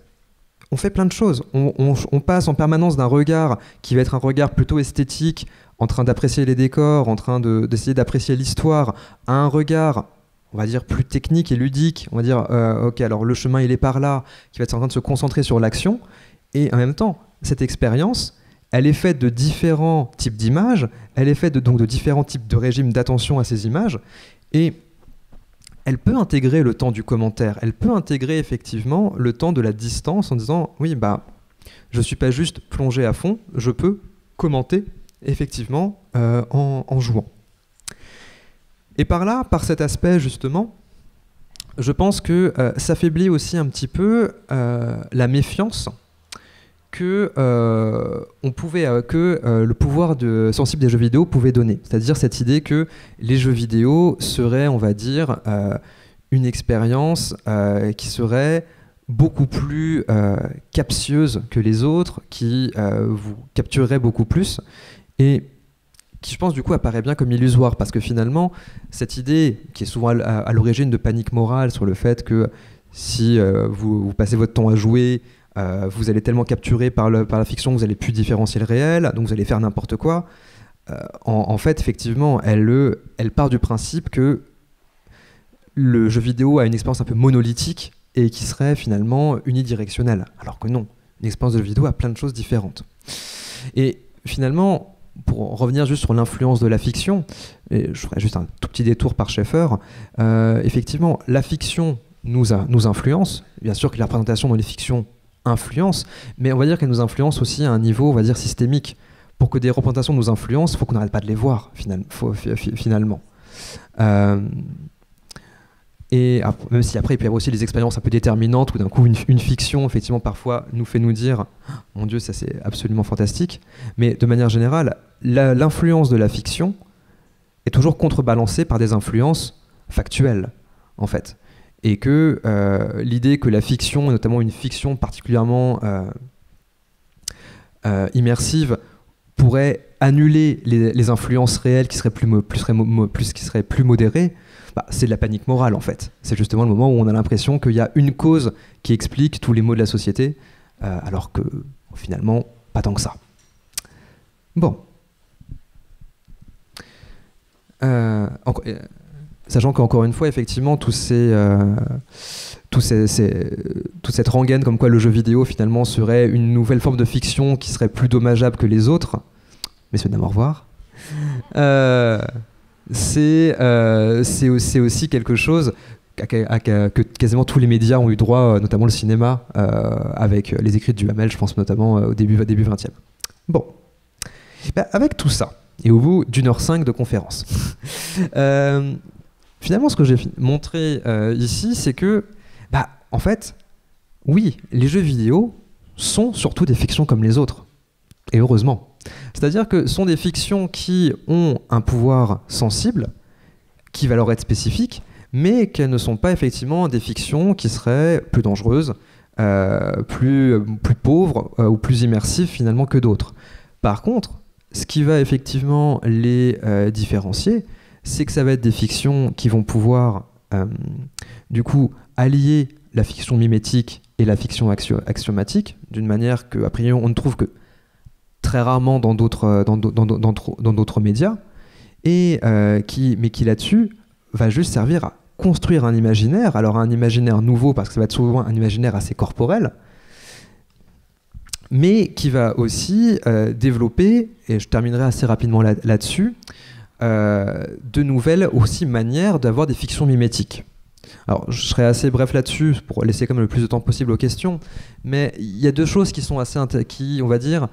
on fait plein de choses. On passe en permanence d'un regard qui va être un regard plutôt esthétique, en train d'apprécier les décors, en train d'essayer d'apprécier l'histoire, à un regard, on va dire, plus technique et ludique. On va dire, ok, alors le chemin, il est par là, qui va être en train de se concentrer sur l'action. Et en même temps, cette expérience, elle est faite de différents types d'images, elle est faite donc de différents types de régimes d'attention à ces images, et elle peut intégrer le temps du commentaire, elle peut intégrer effectivement le temps de la distance en disant, oui, je ne suis pas juste plongé à fond, je peux commenter effectivement en jouant. Et par cet aspect justement, je pense que s'affaiblit aussi un petit peu la méfiance que le pouvoir sensible des jeux vidéo pouvait donner. C'est-à-dire cette idée que les jeux vidéo seraient, on va dire, une expérience qui serait beaucoup plus captieuse que les autres, qui vous capturerait beaucoup plus, et qui, je pense, du coup, apparaît bien comme illusoire, parce que finalement, cette idée, qui est souvent à l'origine de panique morale sur le fait que si vous passez votre temps à jouer, vous allez tellement capturer par la fiction que vous n'allez plus différencier le réel, donc vous allez faire n'importe quoi. En fait, effectivement, elle part du principe que le jeu vidéo a une expérience un peu monolithique et qui serait finalement unidirectionnelle, alors que non, une expérience de jeu vidéo a plein de choses différentes. Et finalement, pour revenir juste sur l'influence de la fiction, et je ferai juste un tout petit détour par Schaeffer, effectivement, la fiction nous influence. Bien sûr que la représentation dans les fictions influence, mais on va dire qu'elle nous influence aussi à un niveau, on va dire, systémique. Pour que des représentations nous influencent, il faut qu'on n'arrête pas de les voir, finalement. Et même si après, il peut y avoir aussi des expériences un peu déterminantes, où d'un coup, une fiction, effectivement, parfois, nous fait nous dire « Mon Dieu, ça c'est absolument fantastique ». Mais de manière générale, l'influence de la fiction est toujours contrebalancée par des influences factuelles, en fait. Et que l'idée que la fiction, et notamment une fiction particulièrement immersive, pourrait annuler les influences réelles qui seraient plus modérées, bah, c'est de la panique morale en fait. C'est justement le moment où on a l'impression qu'il y a une cause qui explique tous les maux de la société, alors que finalement, pas tant que ça. Bon. Sachant qu'encore une fois, effectivement, toute cette rengaine comme quoi le jeu vidéo finalement serait une nouvelle forme de fiction qui serait plus dommageable que les autres. Messieurs, dames, au revoir. C'est aussi quelque chose que quasiment tous les médias ont eu droit, notamment le cinéma, avec les écrits de Duhamel, je pense notamment au début 20e. Bon. Bah, avec tout ça, et au bout d'1h05 de conférence, finalement, ce que j'ai montré ici, c'est que, bah, en fait, oui, les jeux vidéo sont surtout des fictions comme les autres. Et heureusement. C'est-à-dire que ce sont des fictions qui ont un pouvoir sensible, qui va leur être spécifique, mais qu'elles ne sont pas effectivement des fictions qui seraient plus dangereuses, plus pauvres ou plus immersives finalement que d'autres. Par contre, ce qui va effectivement les différencier, c'est que ça va être des fictions qui vont pouvoir du coup allier la fiction mimétique et la fiction axiomatique d'une manière que, a priori, on ne trouve que très rarement dans d'autres médias, et qui là-dessus va juste servir à construire un imaginaire, alors un imaginaire nouveau parce que ça va être souvent un imaginaire assez corporel, mais qui va aussi développer, et je terminerai assez rapidement là-dessus, de nouvelles aussi manières d'avoir des fictions mimétiques. Alors, je serai assez bref là-dessus pour laisser quand même le plus de temps possible aux questions, mais il y a deux choses qui sont qui, on va dire,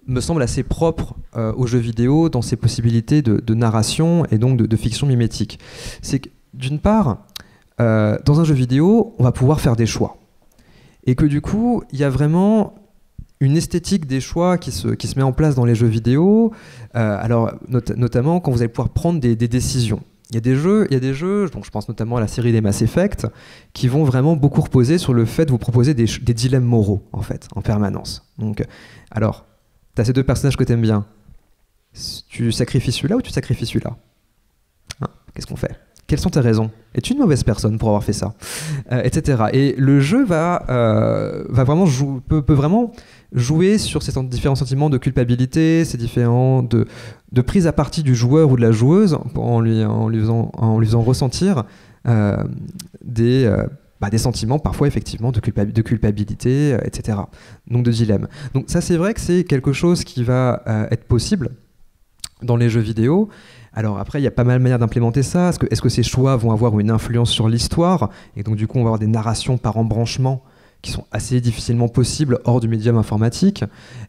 me semblent assez propres aux jeux vidéo dans ses possibilités de narration et donc de fiction mimétique. C'est que, d'une part, dans un jeu vidéo, on va pouvoir faire des choix. Et que du coup, il y a vraiment une esthétique des choix qui se met en place dans les jeux vidéo, alors notamment quand vous allez pouvoir prendre des décisions. Il y a des jeux, donc je pense notamment à la série des Mass Effect, qui vont vraiment beaucoup reposer sur le fait de vous proposer des dilemmes moraux, en fait, en permanence. Donc, alors, tu as ces deux personnages que tu aimes bien. Tu sacrifies celui-là ou tu sacrifies celui-là, hein, qu'est-ce qu'on fait? Quelles sont tes raisons? Es-tu une mauvaise personne pour avoir fait ça, etc. Et le jeu va vraiment peut vraiment jouer sur ces différents sentiments de culpabilité, ces différents de prise à partie du joueur ou de la joueuse en lui faisant ressentir des sentiments parfois effectivement de culpabilité, etc. Donc de dilemme. Donc ça, c'est vrai que c'est quelque chose qui va être possible dans les jeux vidéo. Alors après, il y a pas mal de manières d'implémenter ça. Est-ce que ces choix vont avoir une influence sur l'histoire? Et donc du coup, on va avoir des narrations par embranchement qui sont assez difficilement possibles hors du médium informatique.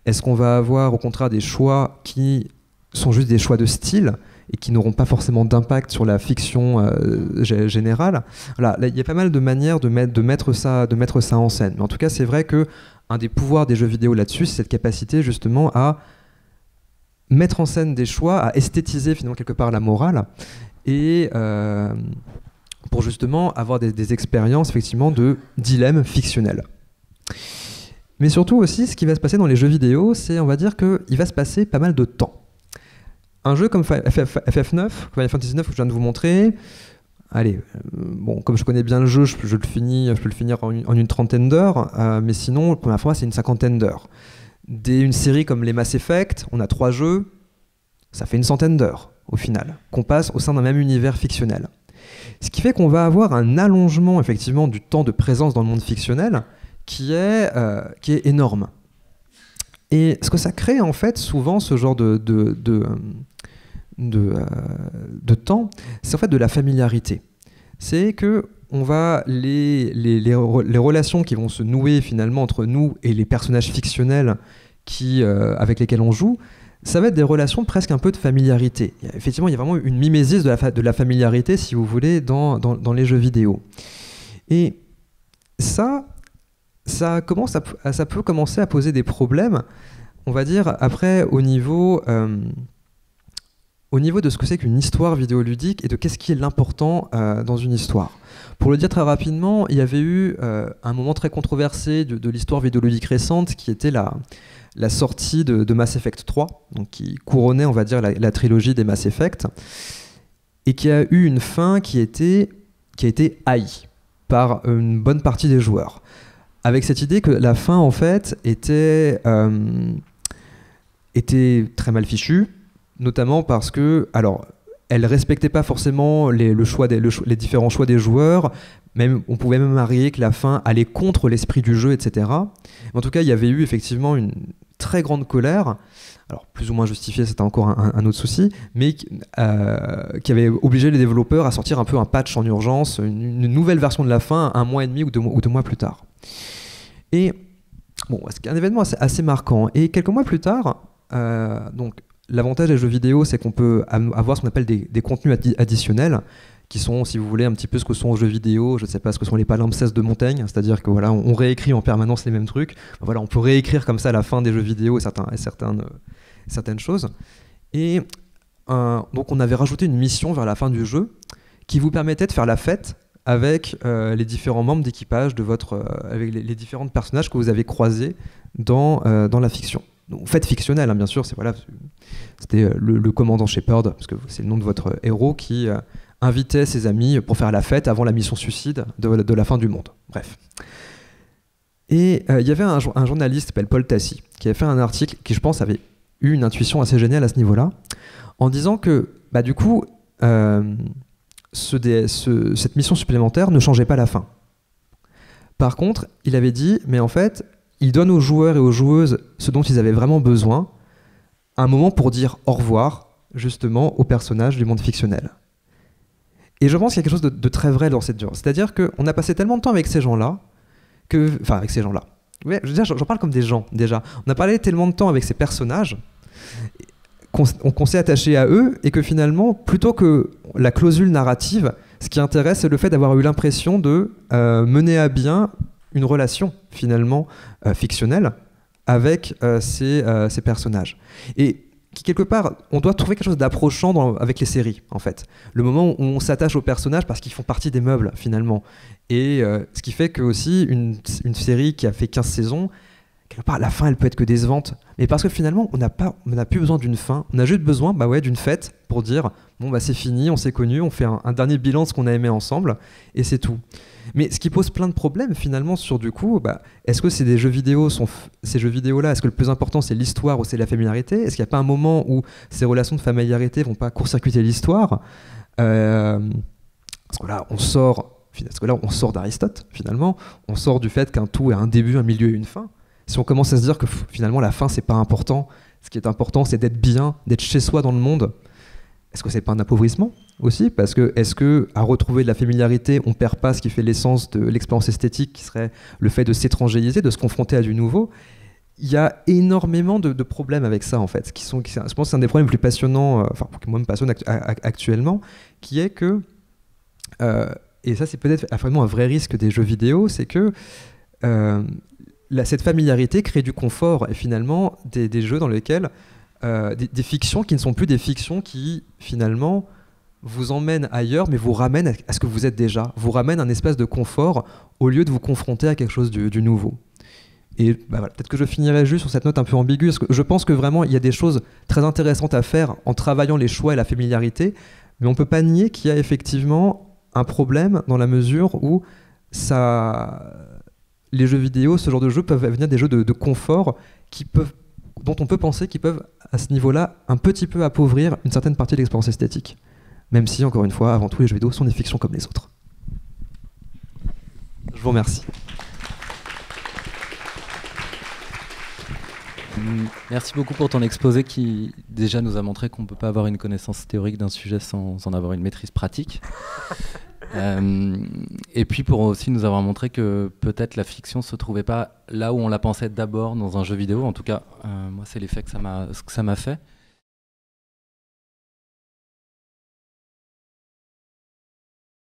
Est-ce qu'on va avoir au contraire des choix qui sont juste des choix de style et qui n'auront pas forcément d'impact sur la fiction générale? Voilà, là, il y a pas mal de manières de mettre ça en scène. Mais en tout cas, c'est vrai que un des pouvoirs des jeux vidéo là-dessus, c'est cette capacité justement à mettre en scène des choix, à esthétiser finalement quelque part la morale, et pour justement avoir des expériences effectivement de dilemmes fictionnels. Mais surtout aussi, ce qui va se passer dans les jeux vidéo, c'est, on va dire qu'il va se passer pas mal de temps. Un jeu comme FF9, Final Fantasy 9 que je viens de vous montrer, allez, bon, comme je connais bien le jeu, je peux le finir en une trentaine d'heures, mais sinon, la première fois, c'est une cinquantaine d'heures. Une série comme les Mass Effect, on a 3 jeux, ça fait une centaine d'heures au final, qu'on passe au sein d'un même univers fictionnel. Ce qui fait qu'on va avoir un allongement effectivement du temps de présence dans le monde fictionnel qui est énorme. Et ce que ça crée en fait souvent ce genre de temps, c'est en fait de la familiarité. C'est que on va les relations qui vont se nouer finalement entre nous et les personnages fictionnels avec lesquels on joue, ça va être des relations presque un peu de familiarité. Effectivement, il y a vraiment une mimésis de la familiarité, si vous voulez, dans les jeux vidéo. Et ça peut commencer à poser des problèmes, on va dire, après, au niveau au niveau de ce que c'est qu'une histoire vidéoludique et de qu'est-ce qui est l'important dans une histoire. Pour le dire très rapidement, il y avait eu un moment très controversé de l'histoire vidéoludique récente qui était la sortie de Mass Effect 3, donc qui couronnait, on va dire, la trilogie des Mass Effect, et qui a eu une fin qui a été haïe par une bonne partie des joueurs, avec cette idée que la fin, en fait, était très mal fichue, notamment parce que, alors, elle respectait pas forcément les différents choix des joueurs. Même, on pouvait même marier que la fin allait contre l'esprit du jeu, etc. En tout cas, il y avait eu effectivement une très grande colère, alors plus ou moins justifiée, c'était encore un autre souci, mais qui avait obligé les développeurs à sortir un peu un patch en urgence, une nouvelle version de la fin, 1 mois et demi ou 2 mois plus tard. Et bon, c'est un événement assez marquant. Et quelques mois plus tard, donc l'avantage des jeux vidéo, c'est qu'on peut avoir ce qu'on appelle des contenus additionnels, qui sont, si vous voulez, un petit peu ce que sont aux jeux vidéo, je ne sais pas, ce que sont les palimpsestes de Montaigne, c'est-à-dire que voilà, on réécrit en permanence les mêmes trucs. Voilà, on peut réécrire comme ça à la fin des jeux vidéo certaines choses. Et donc on avait rajouté une mission vers la fin du jeu qui vous permettait de faire la fête avec les différents membres d'équipage avec les différents personnages que vous avez croisés dans la fiction. Donc, fête fictionnelle, hein, bien sûr, c'était le commandant Shepard, parce que c'est le nom de votre héros, qui invitait ses amis pour faire la fête avant la mission suicide de la fin du monde. Bref. Et il y avait un journaliste qui s'appelle Paul Tassi, qui avait fait un article qui, je pense, avait eu une intuition assez géniale à ce niveau-là, en disant que, du coup, cette mission supplémentaire ne changeait pas la fin. Par contre, il avait dit, mais en fait, il donne aux joueurs et aux joueuses ce dont ils avaient vraiment besoin, un moment pour dire au revoir, justement, aux personnages du monde fictionnel. Et je pense qu'il y a quelque chose de très vrai dans cette durée. C'est-à-dire qu'on a passé tellement de temps avec ces gens-là, avec ces gens-là. Ouais, je veux dire, j'en parle comme des gens, déjà. On a parlé tellement de temps avec ces personnages qu'on s'est attaché à eux, et que finalement, plutôt que la clausule narrative, ce qui intéresse, c'est le fait d'avoir eu l'impression de mener à bien une relation, finalement, fictionnelle avec ces personnages. Et quelque part, on doit trouver quelque chose d'approchant avec les séries, en fait. Le moment où on s'attache aux personnages parce qu'ils font partie des meubles, finalement. Et ce qui fait que aussi une série qui a fait 15 saisons, quelque part, la fin, elle peut être que décevante. Mais parce que finalement, on n'a plus besoin d'une fin. On a juste besoin d'une fête pour dire, bon, c'est fini, on s'est connus, on fait un dernier bilan de ce qu'on a aimé ensemble, et c'est tout. Mais ce qui pose plein de problèmes, finalement, sur du coup, est-ce que ces jeux vidéo-là, est-ce que le plus important, c'est l'histoire ou c'est la familiarité? Est-ce qu'il n'y a pas un moment où ces relations de familiarité vont pas court-circuiter l'histoire? Parce que là, on sort d'Aristote, finalement. On sort du fait qu'un tout a un début, un milieu et une fin. Si on commence à se dire que finalement la fin c'est pas important, ce qui est important c'est d'être bien, d'être chez soi dans le monde, est-ce que c'est pas un appauvrissement aussi? Parce que est-ce que à retrouver de la familiarité, on perd pas ce qui fait l'essence de l'expérience esthétique, qui serait le fait de s'étrangériser, de se confronter à du nouveau? Il y a énormément de problèmes avec ça en fait, je pense que c'est un des problèmes les plus passionnants, qui moi me passionne actuellement, qui est que et ça c'est peut-être vraiment un vrai risque des jeux vidéo, c'est que cette familiarité crée du confort, et finalement des jeux dans lesquels des fictions qui ne sont plus des fictions qui finalement vous emmènent ailleurs, mais vous ramènent à ce que vous êtes déjà, vous ramènent un espace de confort au lieu de vous confronter à quelque chose du nouveau. Et voilà, peut-être que je finirai juste sur cette note un peu ambiguë, parce que je pense que vraiment il y a des choses très intéressantes à faire en travaillant les choix et la familiarité, mais on ne peut pas nier qu'il y a effectivement un problème dans la mesure où les jeux vidéo, ce genre de jeux peuvent venir des jeux de confort dont on peut penser qu'ils peuvent, à ce niveau-là, un petit peu appauvrir une certaine partie de l'expérience esthétique. Même si, encore une fois, avant tout, les jeux vidéo sont des fictions comme les autres. Je vous remercie. Merci beaucoup pour ton exposé qui déjà nous a montré qu'on ne peut pas avoir une connaissance théorique d'un sujet sans en avoir une maîtrise pratique. Et puis pour aussi nous avoir montré que peut-être la fiction se trouvait pas là où on la pensait d'abord dans un jeu vidéo. En tout cas, moi c'est l'effet que ça m'a fait.